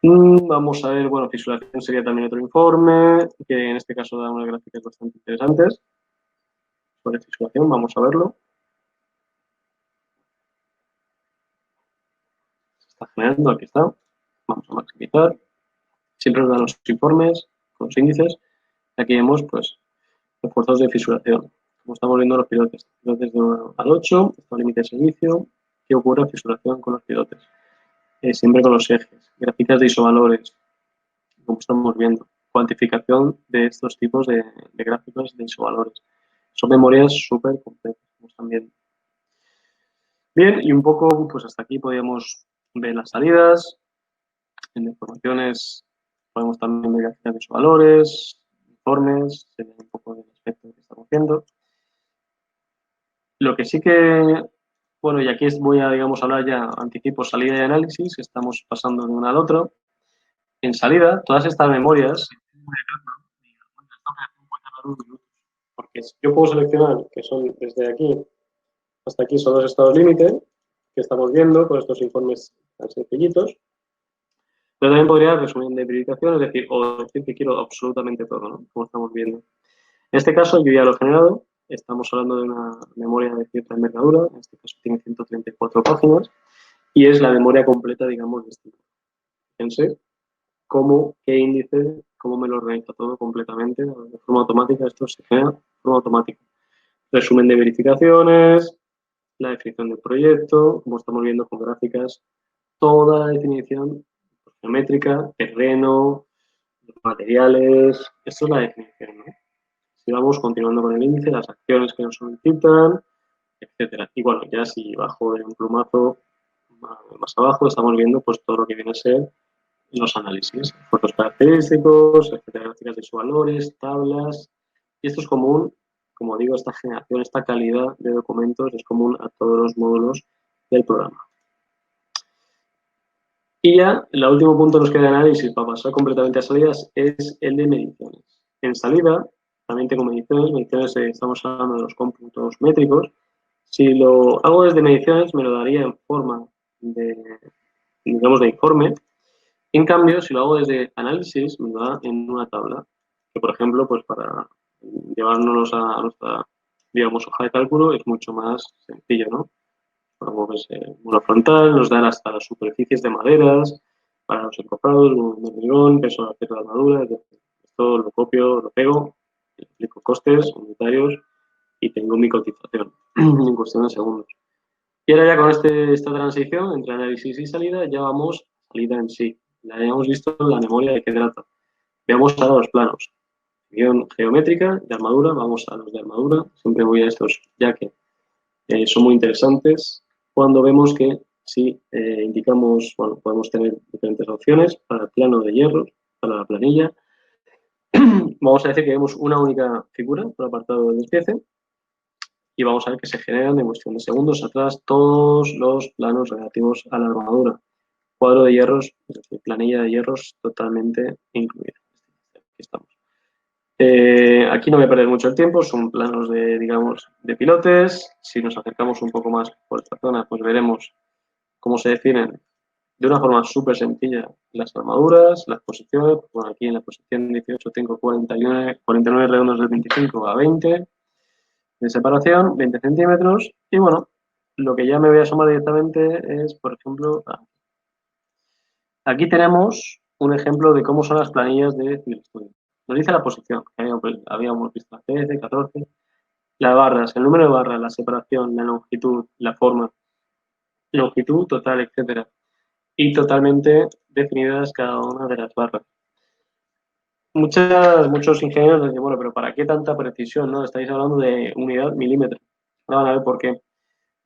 Vamos a ver, bueno, fisuración sería también otro informe, que en este caso da unas gráficas bastante interesantes sobre fisuración, vamos a verlo. Se está generando, aquí está. Vamos a maximizar. Siempre nos dan los informes con los índices. Aquí vemos, pues, esfuerzos de fisuración. Como estamos viendo los pilotes de 1 al 8, está el límite de servicio. ¿Qué ocurre en fisuración con los pilotes? Siempre con los ejes. Gráficas de isovalores, como estamos viendo. Cuantificación de estos tipos de gráficos de isovalores. Son memorias súper complejas, como están viendo. Bien, y un poco, pues hasta aquí podríamos ver las salidas. En informaciones podemos también ver gráficas de isovalores, informes, sería un poco del aspecto que estamos viendo. Lo que sí que, bueno, y aquí voy a, digamos, hablar ya, anticipo salida y análisis, estamos pasando de uno al otro. En salida, todas estas memorias, porque yo puedo seleccionar, que son desde aquí hasta aquí, son los estados límite que estamos viendo con estos informes tan sencillitos. Pero también podría resumir de verificación, es decir, o decir que quiero absolutamente todo, ¿no? Como estamos viendo. En este caso, yo ya lo he generado. Estamos hablando de una memoria de cierta envergadura. En este caso tiene 134 páginas. Y es la memoria completa, digamos, de este. Fíjense cómo, qué índice, cómo me lo organiza todo completamente. De forma automática, esto se genera de forma automática. Resumen de verificaciones, la definición del proyecto, como estamos viendo con gráficas, toda la definición geométrica, terreno, materiales, esto es la definición, ¿no? Si vamos continuando con el índice, las acciones que nos solicitan, etcétera. Y bueno, ya si bajo de un plumazo más abajo, estamos viendo pues todo lo que viene a ser los análisis, fotos característicos, etcétera, gráficas de sus valores, tablas. Y esto es común, como digo, esta generación, esta calidad de documentos es común a todos los módulos del programa. Y ya, el último punto que nos queda de análisis para pasar completamente a salidas es el de mediciones. En salida, también tengo mediciones estamos hablando de los cómputos métricos. Si lo hago desde mediciones, me lo daría en forma de, digamos, de informe. En cambio, si lo hago desde análisis, me lo da en una tabla, que por ejemplo, pues para llevárnoslos a nuestra, digamos, hoja de cálculo es mucho más sencillo, ¿no? Como ves, muro frontal, nos dan hasta las superficies de maderas, para los encopados, un hormigón, peso de acero de armadura, esto lo copio, lo pego, aplico costes unitarios y tengo mi cotización en cuestión de segundos. Y ahora ya con esta transición entre análisis y salida, ya vamos a salida en sí. Ya hemos visto la memoria de qué trata. Veamos ahora los planos. Guión geométrica de armadura, vamos a los de armadura. Siempre voy a estos ya que son muy interesantes cuando vemos que si indicamos, bueno, podemos tener diferentes opciones para el plano de hierro, para la planilla. Vamos a decir que vemos una única figura por apartado del despiece y vamos a ver que se generan en cuestión de segundos atrás todos los planos relativos a la armadura. Cuadro de hierros, es decir, planilla de hierros totalmente incluida. Aquí estamos. Aquí no voy a perder mucho el tiempo, son planos de, digamos, de pilotes. Si nos acercamos un poco más por esta zona, pues veremos cómo se definen de una forma súper sencilla las armaduras, las posiciones. Bueno, aquí en la posición 18 tengo 49 redondos del 25 a 20 de separación, 20 centímetros. Y bueno, lo que ya me voy a asomar directamente es, por ejemplo, aquí tenemos un ejemplo de cómo son las planillas de Civil Studio. Nos dice la posición, que habíamos visto la 13, 14, las barras, el número de barras, la separación, la longitud, la forma, longitud total, etcétera. Y totalmente definidas cada una de las barras. Muchos ingenieros dicen, bueno, pero ¿para qué tanta precisión? ¿No? Estáis hablando de unidad milímetro. Ahora van a ver por qué.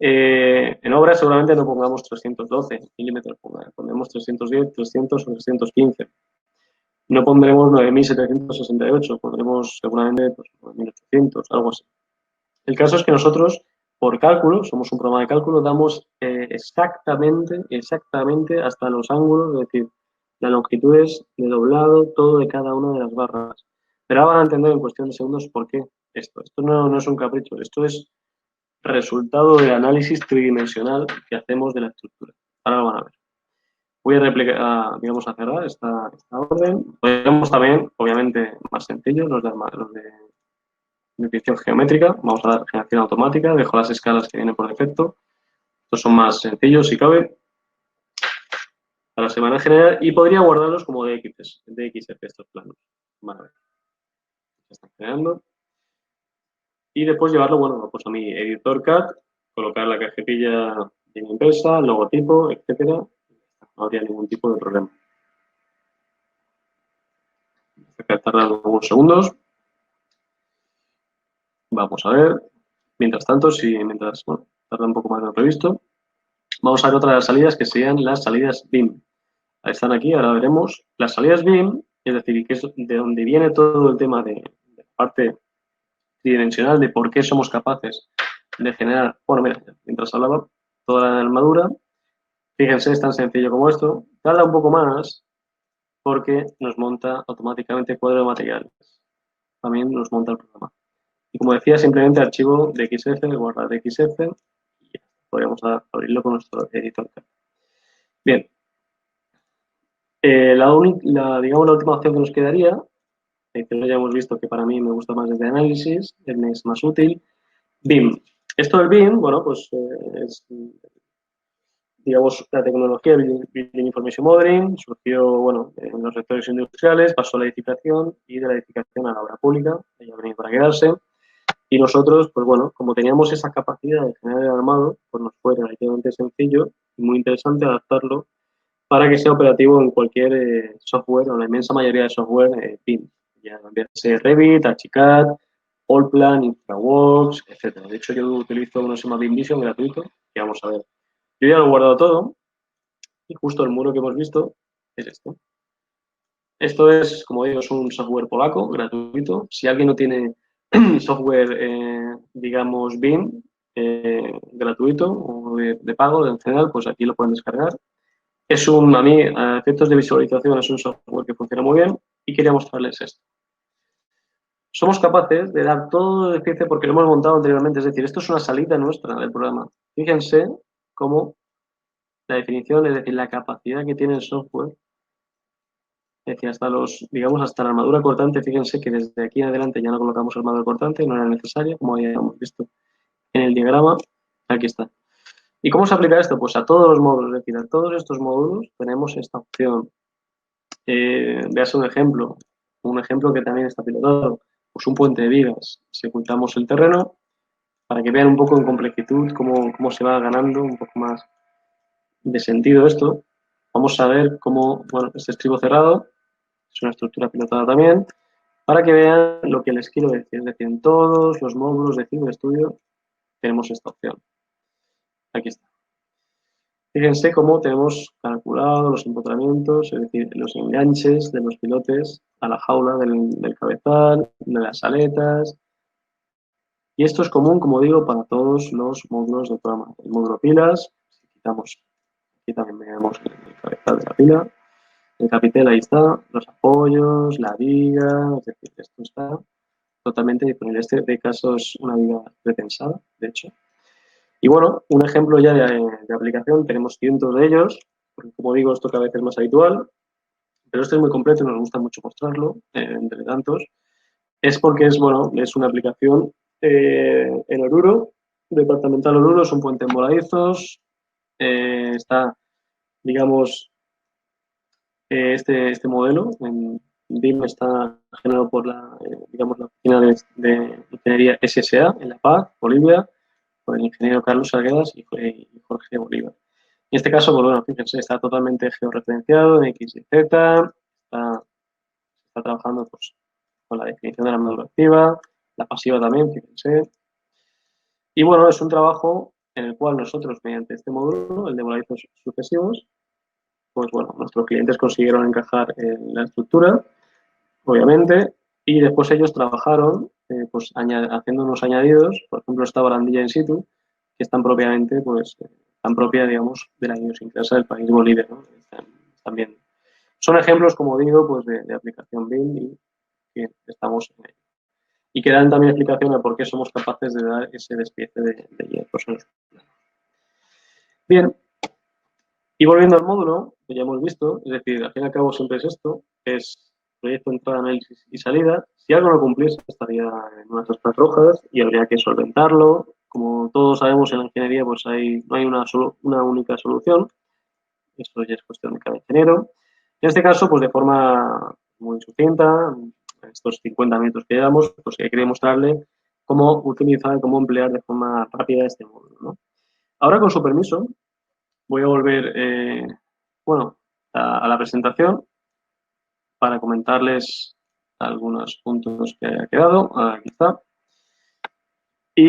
En obra seguramente no pongamos 312 milímetros, pondremos 310, 300 o 315. No pondremos 9.768, pondremos seguramente pues, 9.800, algo así. El caso es que nosotros, por cálculo, somos un programa de cálculo, damos exactamente hasta los ángulos, es decir, las longitudes de doblado, todo de cada una de las barras. Pero ahora van a entender en cuestión de segundos por qué esto. Esto no es un capricho, esto es resultado de análisis tridimensional que hacemos de la estructura. Ahora lo van a ver. Voy a replicar, digamos, a cerrar esta orden. Podemos también, obviamente, más sencillos, los de definición geométrica. Vamos a dar generación automática. Dejo las escalas que vienen por defecto. Estos son más sencillos, si cabe. Ahora se van a generar y podría guardarlos como DXF, estos planos. Vale. Se están creando. Y después llevarlo, bueno, pues a mi editor CAD, colocar la cajetilla de mi empresa, el logotipo, etcétera. No habría ningún tipo de problema. Tarda algunos segundos. Vamos a ver. Mientras tanto, mientras tarda un poco más de lo previsto, vamos a ver otra de las salidas que serían las salidas BIM. Están aquí, ahora veremos. Las salidas BIM, es decir, que es de donde viene todo el tema de la parte tridimensional de por qué somos capaces de generar, bueno, mira, mientras hablaba, toda la armadura. Fíjense, es tan sencillo como esto. Tarda un poco más porque nos monta automáticamente cuadro de materiales. También nos monta el programa. Y como decía, simplemente archivo de XF, guardar de XF, y ya podríamos abrirlo con nuestro editor. Bien. Digamos, la última opción que nos quedaría, que ya hemos visto que para mí me gusta más desde análisis, me es más útil, BIM. Esto del BIM, bueno, pues es, digamos, la tecnología de Building Information Modeling surgió, bueno, en los sectores industriales, pasó a la edificación y de la edificación a la obra pública, ya ha venido para quedarse. Y nosotros, pues bueno, como teníamos esa capacidad de generar el armado, pues nos fue relativamente sencillo y muy interesante adaptarlo para que sea operativo en cualquier software o en la inmensa mayoría de software BIM, ya sea Revit, Archicad, Allplan, InfraWorks, etcétera. De hecho, yo utilizo uno que se llama BIM Vision gratuito, que vamos a ver. Yo ya lo he guardado todo y justo el muro que hemos visto es este. Esto es, como digo, es un software polaco gratuito. Si alguien no tiene software, digamos, BIM gratuito o de pago en general, pues aquí lo pueden descargar. A mí, a efectos de visualización, es un software que funciona muy bien y quería mostrarles esto. Somos capaces de dar todo de ciencia porque lo hemos montado anteriormente, es decir, esto es una salida nuestra del programa. Fíjense cómo la definición, es decir, la capacidad que tiene el software, es decir, digamos, hasta la armadura cortante, fíjense que desde aquí en adelante ya no colocamos armadura cortante, no era necesaria, como ya hemos visto en el diagrama, aquí está. ¿Y cómo se aplica esto? Pues a todos los módulos, es decir, a todos estos módulos tenemos esta opción. Veas un ejemplo que también está pilotado, pues un puente de vigas. Si ocultamos el terreno, para que vean un poco en complejitud cómo se va ganando un poco más de sentido esto. Vamos a ver cómo, bueno, este estribo cerrado es una estructura pilotada también, para que vean lo que les quiero decir. Es decir, en todos los módulos de Civil Studio tenemos esta opción. Aquí está. Fíjense cómo tenemos calculado los empotramientos, es decir, los enganches de los pilotes a la jaula del cabezal, de las aletas. Y esto es común, como digo, para todos los módulos del programa. El módulo pilas, si quitamos, aquí también vemos el cabezal de la pila, el capitel, ahí está, los apoyos, la viga, es decir, esto está totalmente disponible. De caso es una viga pretensada, de hecho. Y bueno, un ejemplo ya de aplicación, tenemos cientos de ellos, porque como digo, esto cada vez es más habitual, pero este es muy completo y nos gusta mucho mostrarlo, entre tantos, es porque es una aplicación en Oruro, departamental Oruro, es un puente en voladizos, está, digamos, este modelo en BIM está generado por digamos, la oficina de ingeniería SSA en La Paz, Bolivia, por el ingeniero Carlos Salguedas y Jorge Bolívar. En este caso, pues bueno, fíjense, está totalmente georreferenciado en X y Z, está trabajando pues, con la definición de la armadura activa, la pasiva también, fíjense. Y bueno, es un trabajo en el cual nosotros, mediante este módulo, el de voladizos sucesivos, pues bueno, nuestros clientes consiguieron encajar en la estructura, obviamente, y después ellos trabajaron pues haciendo unos añadidos, por ejemplo, esta barandilla in situ, que es tan propiamente, pues, tan propia, digamos, de la idiosincrasia del país Bolivia, ¿no? También son ejemplos, como digo, pues de aplicación BIM y que estamos en ello. Y que dan también explicación a por qué somos capaces de dar ese despiece de hierros en los planos. Bien, y volviendo al módulo, que ya hemos visto, es decir, al fin y al cabo siempre es esto, es proyecto, entrada, análisis y salida. Si algo no cumpliese, estaría en unas aspas rojas y habría que solventarlo. Como todos sabemos en la ingeniería, pues no hay una única solución. Esto ya es cuestión de cada ingeniero. En este caso, pues de forma muy sucinta, estos 50 minutos que llevamos, pues quería mostrarle cómo utilizar, cómo emplear de forma rápida este módulo, ¿no? Ahora, con su permiso, voy a volver, bueno, a la presentación para comentarles algunos puntos que haya quedado. Aquí está. Y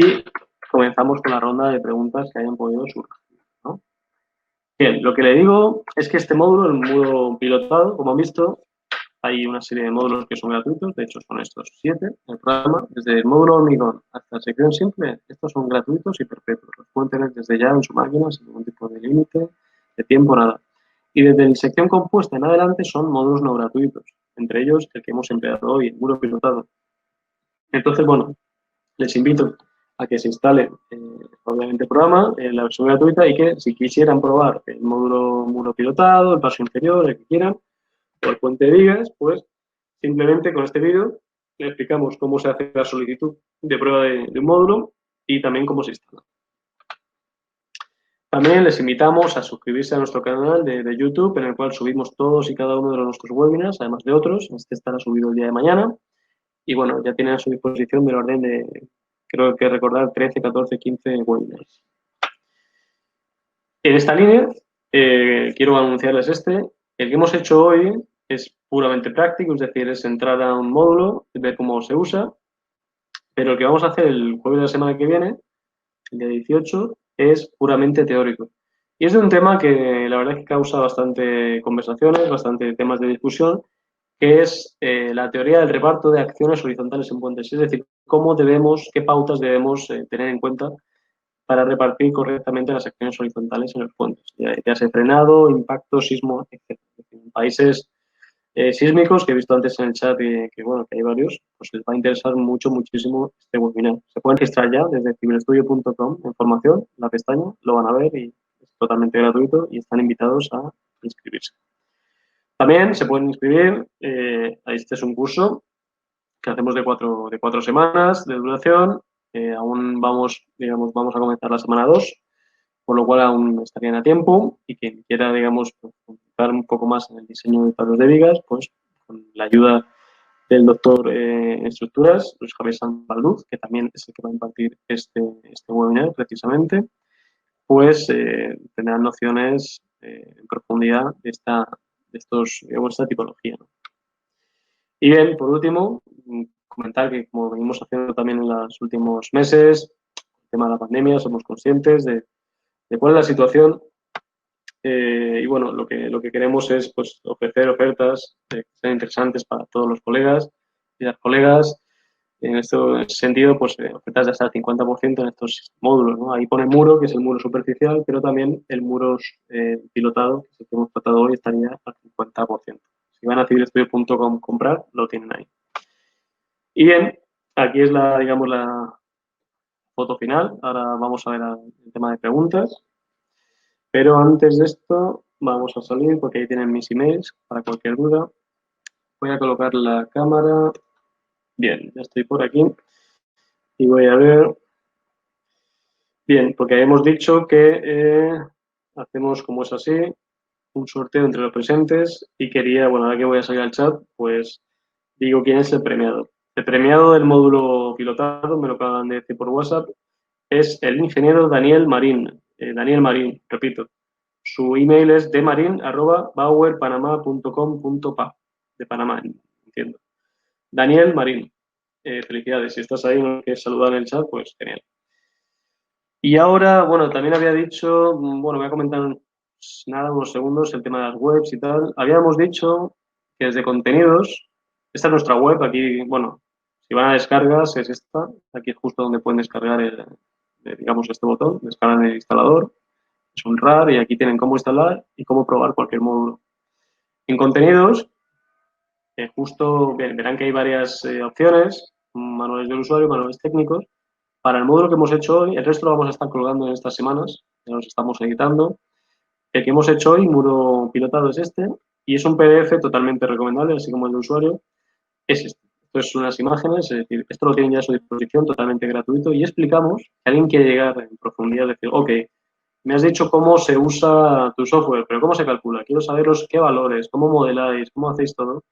comenzamos con la ronda de preguntas que hayan podido surgir, ¿no? Bien, lo que le digo es que este módulo, el módulo pilotado, como han visto, hay una serie de módulos que son gratuitos, de hecho son estos 7 el programa, desde el módulo hormigón hasta la sección simple, estos son gratuitos y perpetuos, los pueden tener desde ya en su máquina sin ningún tipo de límite, de tiempo, nada. Y desde la sección compuesta en adelante son módulos no gratuitos, entre ellos el que hemos empleado hoy, el módulo pilotado. Entonces, bueno, les invito a que se instalen, obviamente, el programa en la versión gratuita y que si quisieran probar el módulo pilotado, el paso inferior, el que quieran, o el puente de vigas, pues simplemente con este vídeo le explicamos cómo se hace la solicitud de prueba de un módulo y también cómo se instala. También les invitamos a suscribirse a nuestro canal de YouTube, en el cual subimos todos y cada uno de nuestros webinars, además de otros. Este estará subido el día de mañana. Y bueno, ya tienen a su disposición del orden de, creo que recordar, 13, 14, 15 webinars. En esta línea, quiero anunciarles el que hemos hecho hoy es puramente práctico, es decir, es entrar a un módulo, ver cómo se usa, pero el que vamos a hacer el jueves de la semana que viene, el día 18, es puramente teórico. Y es de un tema que la verdad es que causa bastante conversaciones, bastante temas de discusión, que es la teoría del reparto de acciones horizontales en puentes. Es decir, qué pautas debemos tener en cuenta para repartir correctamente las acciones horizontales en los puentes. Ya sea frenado, impacto, sismo, etc. En países sísmicos, que he visto antes en el chat bueno, que hay varios, pues les va a interesar muchísimo este webinar. Se pueden registrar ya desde ciberestudio.com en formación, la pestaña, lo van a ver y es totalmente gratuito y están invitados a inscribirse. También se pueden inscribir, este es un curso que hacemos de cuatro semanas de duración, aún vamos a comenzar la semana 2, por lo cual aún estarían a tiempo y quien quiera, profundizar un poco más en el diseño de tablos de vigas, pues con la ayuda del doctor en estructuras, Luis Javier Sanbalduz, que también es el que va a impartir este webinar precisamente, pues tendrán nociones en profundidad de esta tipología, ¿no? Y bien, por último, comentar que como venimos haciendo también en los últimos meses, el tema de la pandemia, somos conscientes de cuál es la situación y bueno, lo que queremos es pues, ofrecer ofertas que sean interesantes para todos los colegas y las colegas. En este sentido, pues ofertas de hasta el 50% en estos módulos, ¿no? Ahí pone muro, que es el muro superficial, pero también el muro pilotado, que es el que hemos tratado hoy, estaría al 50%. Si van a civilestudio.com comprar, lo tienen ahí. Y bien, aquí es la foto final. Ahora vamos a ver el tema de preguntas. Pero antes de esto, vamos a salir porque ahí tienen mis emails para cualquier duda. Voy a colocar la cámara. Bien, ya estoy por aquí. Y voy a ver. Bien, porque habíamos dicho que hacemos, como es así, un sorteo entre los presentes y quería, bueno, ahora que voy a salir al chat, pues digo quién es el premiado. El premiado del módulo pilotado, me lo acaban de decir por WhatsApp, es el ingeniero Daniel Marín. Daniel Marín, repito. Su email es demarin@bauerpanama.com.pa. De Panamá, entiendo. Daniel Marín. Felicidades. Si estás ahí, no quieres saludar en el chat, pues genial. Y ahora, bueno, también había dicho, bueno, voy a comentar unos segundos el tema de las webs y tal. Habíamos dicho que desde contenidos, esta es nuestra web, aquí, bueno, si van a descargas es esta, aquí es justo donde pueden descargar este botón, descargan el instalador, es un RAR y aquí tienen cómo instalar y cómo probar cualquier módulo. En contenidos, justo verán que hay varias opciones, manuales del usuario, manuales técnicos. Para el módulo que hemos hecho hoy, el resto lo vamos a estar colgando en estas semanas, ya los estamos editando. El que hemos hecho hoy, muro pilotado, es este, y es un PDF totalmente recomendable, así como el de usuario, es este. Esto es unas imágenes, es decir, esto lo tienen ya a su disposición, totalmente gratuito, y explicamos que alguien quiere llegar en profundidad, decir, ok, me has dicho cómo se usa tu software, pero ¿cómo se calcula? Quiero saberos qué valores, cómo modeláis, cómo hacéis todo.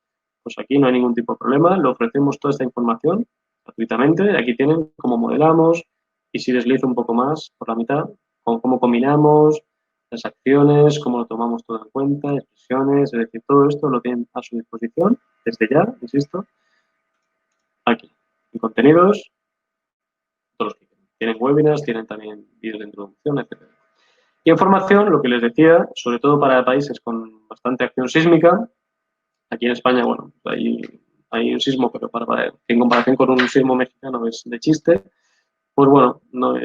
Pues aquí no hay ningún tipo de problema, le ofrecemos toda esta información gratuitamente. Aquí tienen cómo modelamos y si deslizo un poco más por la mitad, cómo combinamos las acciones, cómo lo tomamos todo en cuenta, expresiones, es decir, todo esto lo tienen a su disposición desde ya, insisto, aquí, en contenidos, todos los que tienen webinars, tienen también vídeos de introducción, etc. Y en formación, lo que les decía, sobre todo para países con bastante acción sísmica, aquí en España, bueno, hay un sismo, pero en comparación con un sismo mexicano es de chiste. Pues bueno,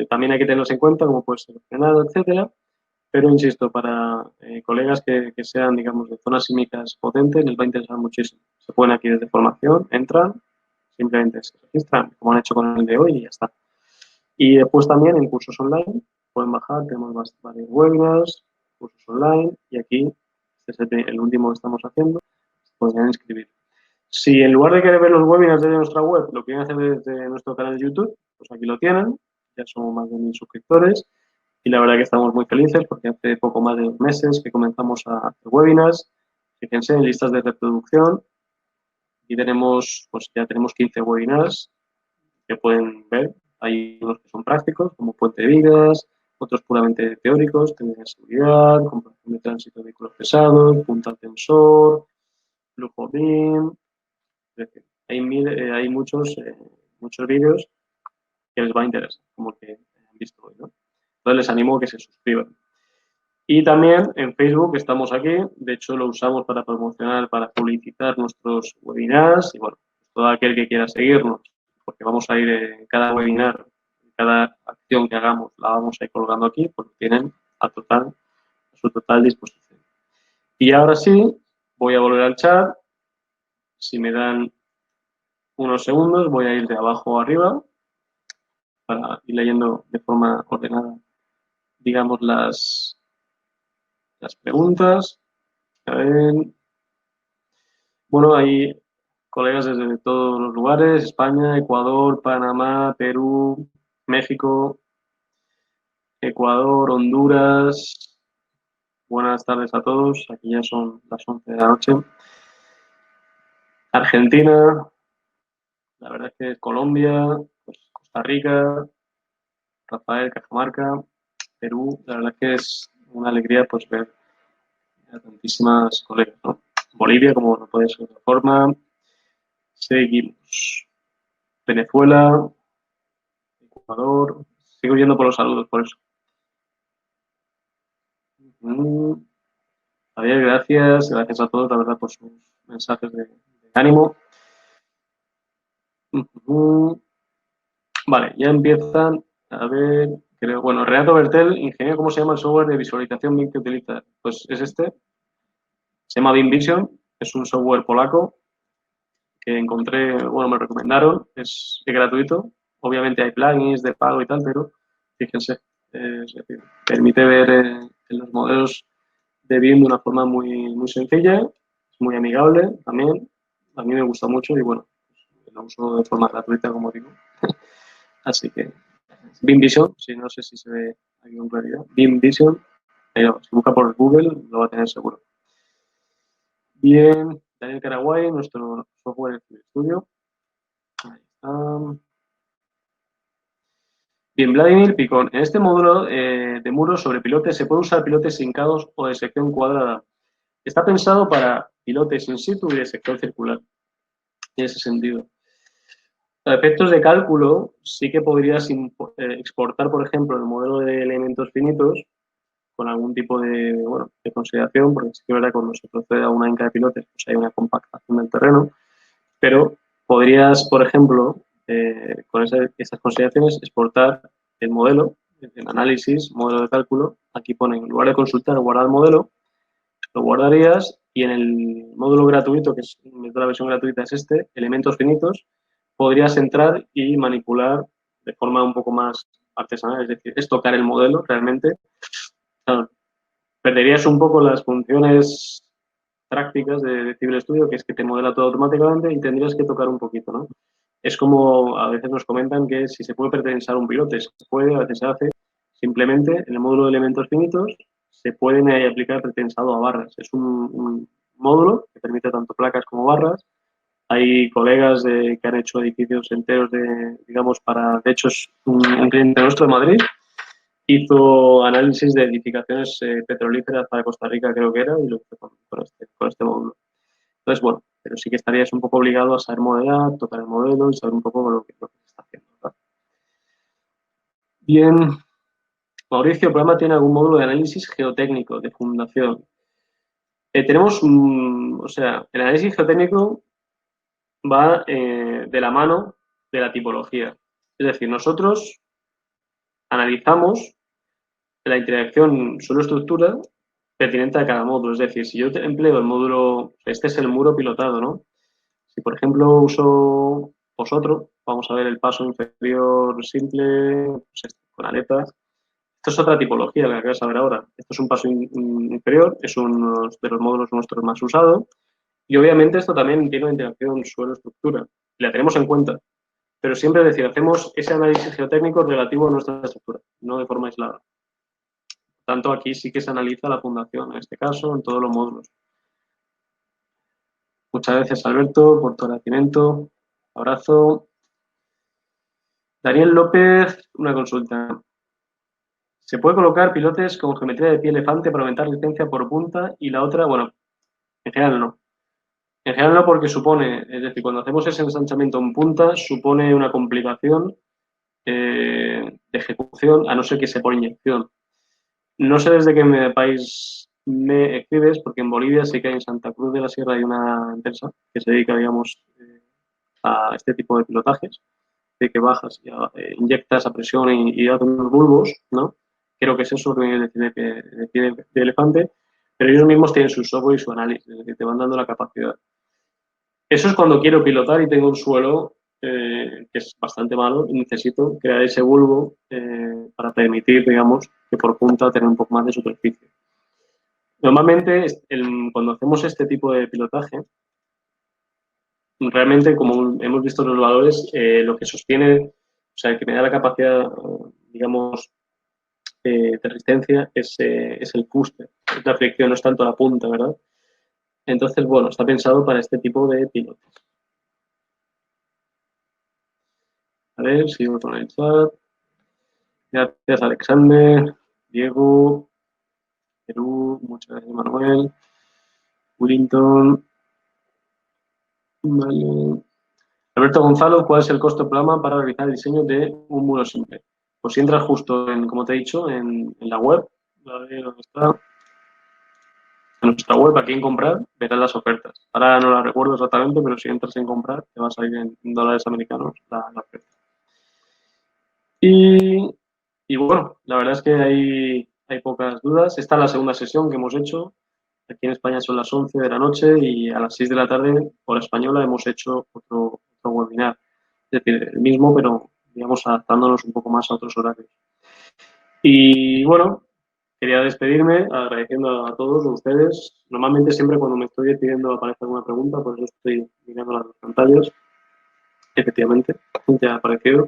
también hay que tenerlos en cuenta, como puede ser frenado, etcétera. Pero insisto, para colegas que sean, digamos, de zonas sísmicas potentes, les va a interesar muchísimo. Se pueden aquí desde formación, entran, simplemente se registran, como han hecho con el de hoy y ya está. Y después también en cursos online, pueden bajar, tenemos varios webinars, cursos online, y aquí, este es el último que estamos haciendo, podrían inscribir. Si en lugar de querer ver los webinars desde nuestra web, lo quieren hacer desde nuestro canal de YouTube, pues aquí lo tienen. Ya somos más de 1000 suscriptores y la verdad que estamos muy felices porque hace poco más de 2 meses que comenzamos a hacer webinars. Fíjense en listas de reproducción y tenemos, pues ya tenemos 15 webinars que pueden ver. Hay unos que son prácticos, como Puente de Vigas, otros puramente teóricos, teoría de seguridad, comparación de tránsito de vehículos pesados, punta al tensor, flujo BIM. Es decir, hay muchos vídeos que les va a interesar, como que han visto hoy, ¿no? Entonces les animo a que se suscriban. Y también en Facebook estamos aquí, de hecho lo usamos para promocionar, para publicitar nuestros webinars y bueno, todo aquel que quiera seguirnos, porque vamos a ir en cada webinar, cada acción que hagamos la vamos a ir colgando aquí, porque tienen a su total disposición. Y ahora sí, voy a volver al chat, si me dan unos segundos voy a ir de abajo a arriba para ir leyendo de forma ordenada, digamos, las preguntas. A ver. Bueno, hay colegas desde todos los lugares, España, Ecuador, Panamá, Perú, México, Ecuador, Honduras. Buenas tardes a todos, aquí ya son las 11 de la noche. Argentina, la verdad es que Colombia, pues Costa Rica, Rafael, Cajamarca, Perú, la verdad es que es una alegría pues ver a tantísimas colegas, ¿no? Bolivia, como no puede ser de otra forma. Seguimos. Venezuela, Ecuador. Sigo yendo por los saludos, por eso. Javier, gracias. Gracias a todos, la verdad, por sus mensajes de ánimo. Vale, ya empiezan. A ver, creo. Bueno, Renato Bertel, ingeniero, ¿cómo se llama el software de visualización BIM que utiliza? Pues es este. Se llama BIM Vision. Es un software polaco que encontré, bueno, me recomendaron. Es gratuito. Obviamente hay plugins de pago y tal, pero fíjense, es decir, permite ver en los modelos de BIM de una forma muy sencilla, es muy amigable también. A mí me gusta mucho y bueno, lo uso de forma gratuita, como digo. Así que BIM Vision, si no sé si se ve aquí con claridad, BIM Vision, si busca por Google lo va a tener seguro. Bien, Daniel Caraguay, nuestro software de estudio. Ahí está. Bien, Vladimir Picón. En este módulo de muros sobre pilotes se puede usar pilotes hincados o de sección cuadrada. Está pensado para pilotes in situ y de sector circular. En ese sentido. A efectos de cálculo, sí que podrías exportar, por ejemplo, el modelo de elementos finitos con algún tipo de consideración, porque sí que es verdad que cuando se procede a una hinca de pilotes, pues hay una compactación del terreno, pero podrías, por ejemplo, con esas consideraciones, exportar el modelo, en análisis, modelo de cálculo. Aquí pone, en lugar de consultar, guardar modelo, lo guardarías y en el módulo gratuito, que es la versión gratuita, es este, elementos finitos, podrías entrar y manipular de forma un poco más artesanal, es decir, es tocar el modelo realmente. Claro, perderías un poco las funciones prácticas de Civil Studio, que es que te modela todo automáticamente y tendrías que tocar un poquito, ¿no? Es como a veces nos comentan que si se puede pretensar un pilote, se puede, a veces se hace. Simplemente en el módulo de elementos finitos se pueden aplicar pretensado a barras. Es un módulo que permite tanto placas como barras. Hay colegas que han hecho edificios enteros digamos, de hecho es un cliente nuestro de Madrid, hizo análisis de edificaciones petrolíferas para Costa Rica, creo que era, y lo hizo con este módulo. Entonces, bueno, pero sí que estarías un poco obligado a saber modelar, tocar el modelo y saber un poco lo que se está haciendo, ¿verdad? Bien, Mauricio, ¿el programa tiene algún módulo de análisis geotécnico de fundación? Tenemos, o sea, el análisis geotécnico va de la mano de la tipología. Es decir, nosotros analizamos la interacción suelo-estructura pertinente a cada módulo. Es decir, si yo empleo el módulo, este es el muro pilotado, ¿no? Si, por ejemplo, uso vosotros, vamos a ver el paso inferior simple, pues este, con aletas. Esto es otra tipología, la que vas a ver ahora. Esto es un paso inferior, es uno de los módulos nuestros más usados. Y obviamente esto también tiene una interacción suelo-estructura, y la tenemos en cuenta. Pero siempre es decir, hacemos ese análisis geotécnico relativo a nuestra estructura, no de forma aislada. Por tanto, aquí sí que se analiza la fundación, en este caso, en todos los módulos. Muchas gracias, Alberto, por tu agradecimiento. Abrazo. Daniel López, una consulta. ¿Se puede colocar pilotes con geometría de pie elefante para aumentar resistencia por punta? Y la otra, bueno, en general no. En general no, porque supone, es decir, cuando hacemos ese ensanchamiento en punta, supone una complicación de ejecución, a no ser que sea por inyección. No sé desde qué país me escribes, porque en Bolivia sí que hay, en Santa Cruz de la Sierra hay una empresa que se dedica, digamos, a este tipo de pilotajes, de que bajas y inyectas a presión y haces unos bulbos, ¿no? Creo que es eso que viene de pie de elefante, pero ellos mismos tienen su software y su análisis, es decir, te van dando la capacidad. Eso es cuando quiero pilotar y tengo un suelo que es bastante malo y necesito crear ese bulbo para permitir, digamos, que por punta tener un poco más de superficie. Normalmente, cuando hacemos este tipo de pilotaje, realmente, como hemos visto los valores, lo que sostiene, o sea, que me da la capacidad, digamos, de resistencia es el fuste, es la fricción, no es tanto la punta, ¿verdad? Entonces, bueno, está pensado para este tipo de pilotes. A ver, sigo con el chat. Gracias, Alexander, Diego, Perú, muchas gracias, Manuel, Willington, vale. Alberto Gonzalo, ¿cuál es el costo programa para realizar el diseño de un muro simple? Pues si entras justo en, como te he dicho, en la web, ¿dónde está? En nuestra web, aquí en comprar, verás las ofertas. Ahora no las recuerdo exactamente, pero si entras en comprar, te va a salir en dólares americanos la oferta. Y bueno, la verdad es que hay pocas dudas. Esta es la segunda sesión que hemos hecho. Aquí en España son las 11 de la noche y a las 6 de la tarde, hora española, hemos hecho otro webinar. Es decir, el mismo, pero digamos adaptándonos un poco más a otros horarios. Y bueno, quería despedirme agradeciendo a todos ustedes. Normalmente siempre cuando me estoy despidiendo aparece alguna pregunta, por eso estoy mirando las dos pantallas. Efectivamente, ya ha aparecido.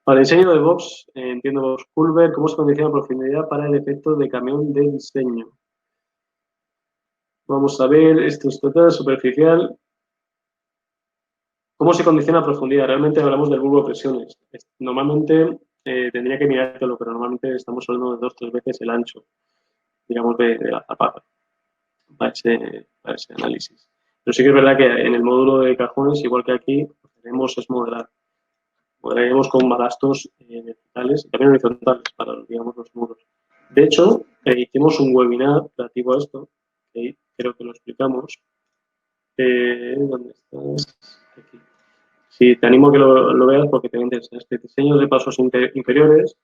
Para el diseño de box, entiendo box Culver, ¿cómo se condiciona la profundidad para el efecto de camión de diseño? Vamos a ver, esto es total, superficial. ¿Cómo se condiciona a profundidad? Realmente hablamos del bulbo de presiones. Normalmente tendría que mirártelo, pero normalmente estamos hablando de 2 o 3 veces el ancho, digamos, de la zapata para ese análisis. Pero sí que es verdad que en el módulo de cajones, igual que aquí, lo que tenemos es modelar. Modelaremos con balastos verticales y también horizontales para, digamos, los muros. De hecho, hicimos un webinar relativo a esto, que creo que lo explicamos. ¿Dónde estás? Aquí. Sí, te animo a que lo veas porque te interesa. Este diseño de pasos inferiores,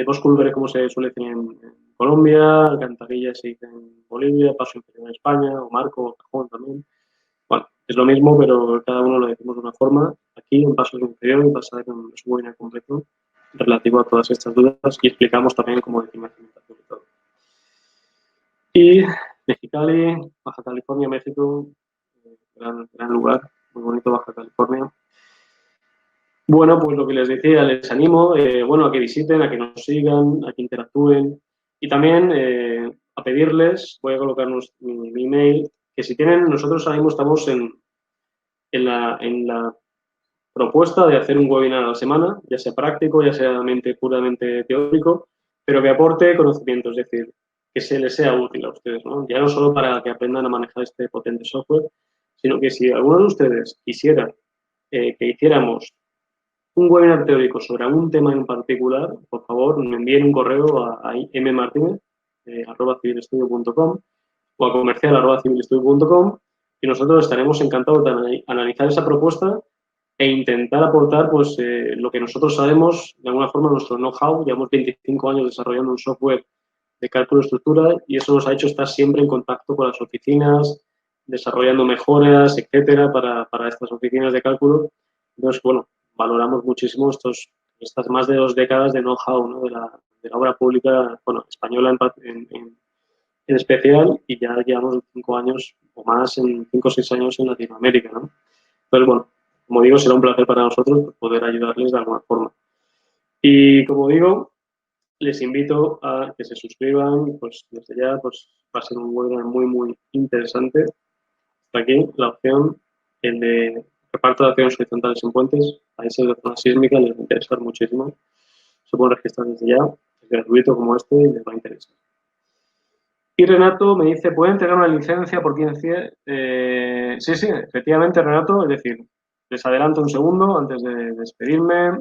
Bosch Culver, como se suele decir en Colombia, alcantarilla se dice en Bolivia, paso inferior en España, o marco, o cajón también. Bueno, es lo mismo, pero cada uno lo decimos de una forma. Aquí en pasos inferiores vas a ver un webinar completo relativo a todas estas dudas y explicamos también cómo decimos la cimentación y todo. Y Mexicali, Baja California, México, gran lugar, muy bonito Baja California. Bueno, pues lo que les decía, les animo, bueno, a que visiten, a que nos sigan, a que interactúen y también a pedirles, voy a colocar mi email, que si tienen, nosotros ahora mismo estamos en la propuesta de hacer un webinar a la semana, ya sea práctico, ya sea puramente teórico, pero que aporte conocimiento, es decir, que se les sea útil a ustedes, ¿no? Ya no solo para que aprendan a manejar este potente software, sino que si alguno de ustedes quisiera que hiciéramos un webinar teórico sobre algún tema en particular, por favor, me envíen un correo a mmartinez@civilestudio.com o a comercial@civilestudio.com y nosotros estaremos encantados de analizar esa propuesta e intentar aportar pues, lo que nosotros sabemos, de alguna forma, nuestro know-how. Llevamos 25 años desarrollando un software de cálculo de estructura y eso nos ha hecho estar siempre en contacto con las oficinas, desarrollando mejoras, etcétera, para estas oficinas de cálculo. Entonces, bueno, valoramos muchísimo estas más de 2 décadas de know-how, ¿no? de la obra pública, bueno, española en especial, y ya llevamos 5 años o más, 5 o 6 años en Latinoamérica, ¿no? Entonces, bueno, como digo, será un placer para nosotros poder ayudarles de alguna forma. Y como digo, les invito a que se suscriban, pues desde ya, pues va a ser un webinar muy, muy interesante. Aquí la opción, el de reparto de acciones horizontales en puentes, países de zona sísmica, les va a interesar muchísimo. Se pueden registrar desde ya, es gratuito como este y les va a interesar. Y Renato me dice, ¿puede entregar una licencia por 15? Sí, sí, efectivamente, Renato, es decir, les adelanto un segundo antes de despedirme.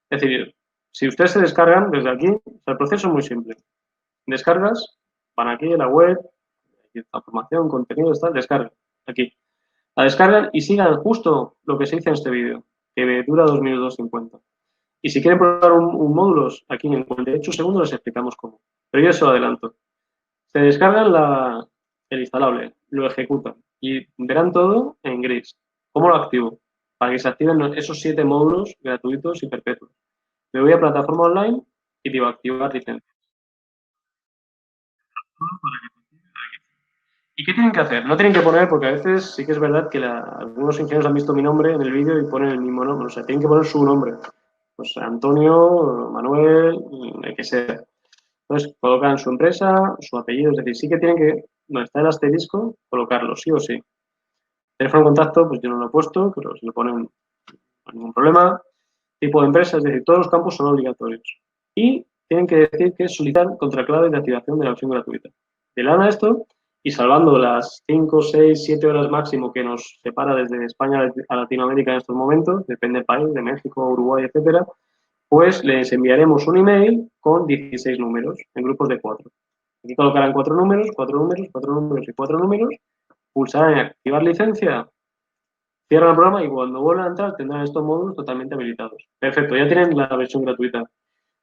Es decir, si ustedes se descargan desde aquí, o sea, el proceso es muy simple. Descargas, van aquí a la web, información, contenido, está, descargan, aquí. La descargan y sigan justo lo que se dice en este vídeo, que dura 2 minutos 50. Y si quieren probar un módulo, aquí en 48 segundos les explicamos cómo. Pero yo eso lo adelanto. Se descargan el instalable, lo ejecutan y verán todo en gris. ¿Cómo lo activo? Para que se activen esos 7 módulos gratuitos y perpetuos. Me voy a plataforma online y digo activar licencia. ¿Y qué tienen que hacer? No tienen que poner, porque a veces sí que es verdad que algunos ingenieros han visto mi nombre en el vídeo y ponen el mismo nombre. O sea, tienen que poner su nombre. Pues Antonio, Manuel, el que sea. Entonces, colocan su empresa, su apellido, es decir, sí que tienen que, donde está el asterisco, colocarlo, sí o sí. Teléfono de contacto, pues yo no lo he puesto, pero se lo ponen, no hay ningún problema. Tipo de empresa, es decir, todos los campos son obligatorios. Y tienen que decir que es solicitar contraclave de activación de la versión gratuita. De lana esto, y salvando las 5, 6, 7 horas máximo que nos separa desde España a Latinoamérica en estos momentos, depende del país, de México, Uruguay, etcétera, pues les enviaremos un email con 16 números en grupos de 4. Aquí colocarán 4 números, 4 números, 4 números y 4 números, pulsarán en activar licencia, cierran el programa y cuando vuelvan a entrar tendrán estos módulos totalmente habilitados. Perfecto, ya tienen la versión gratuita.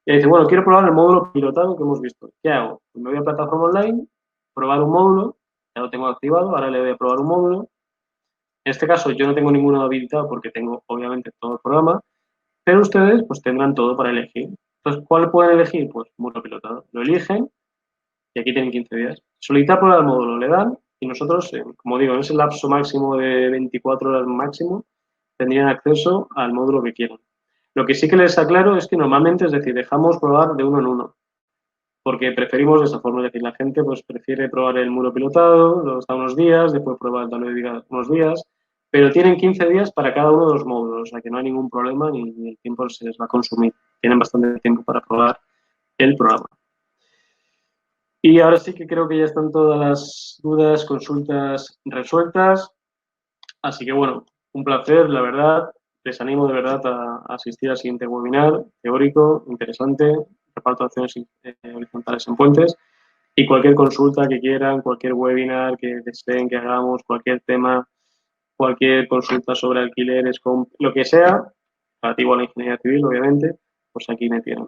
Y dice, bueno, quiero probar el módulo pilotado que hemos visto. ¿Qué hago? Pues me voy a plataforma online, probar un módulo, ya lo tengo activado, ahora le voy a probar un módulo. En este caso yo no tengo ninguno habilitado porque tengo obviamente todo el programa, pero ustedes pues tendrán todo para elegir. Entonces, ¿cuál pueden elegir? Pues módulo pilotado. Lo eligen y aquí tienen 15 días. Solicitar probar el módulo, le dan y nosotros, como digo, en ese lapso máximo de 24 horas máximo, tendrían acceso al módulo que quieran. Lo que sí que les aclaro es que normalmente, es decir, dejamos probar de uno en uno, porque preferimos de esa forma, es decir, la gente pues prefiere probar el muro pilotado, lo está unos días, después probar el tablero unos días, pero tienen 15 días para cada uno de los módulos, o sea que no hay ningún problema ni el tiempo se les va a consumir. Tienen bastante tiempo para probar el programa. Y ahora sí que creo que ya están todas las dudas, consultas resueltas. Así que bueno, un placer, la verdad. Les animo de verdad a asistir al siguiente webinar teórico, interesante, reparto de acciones horizontales en puentes. Y cualquier consulta que quieran, cualquier webinar que deseen que hagamos, cualquier tema, cualquier consulta sobre alquileres, lo que sea, relativo a la ingeniería civil, obviamente, pues aquí me tienen.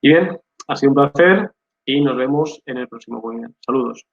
Y bien, ha sido un placer y nos vemos en el próximo webinar. Saludos.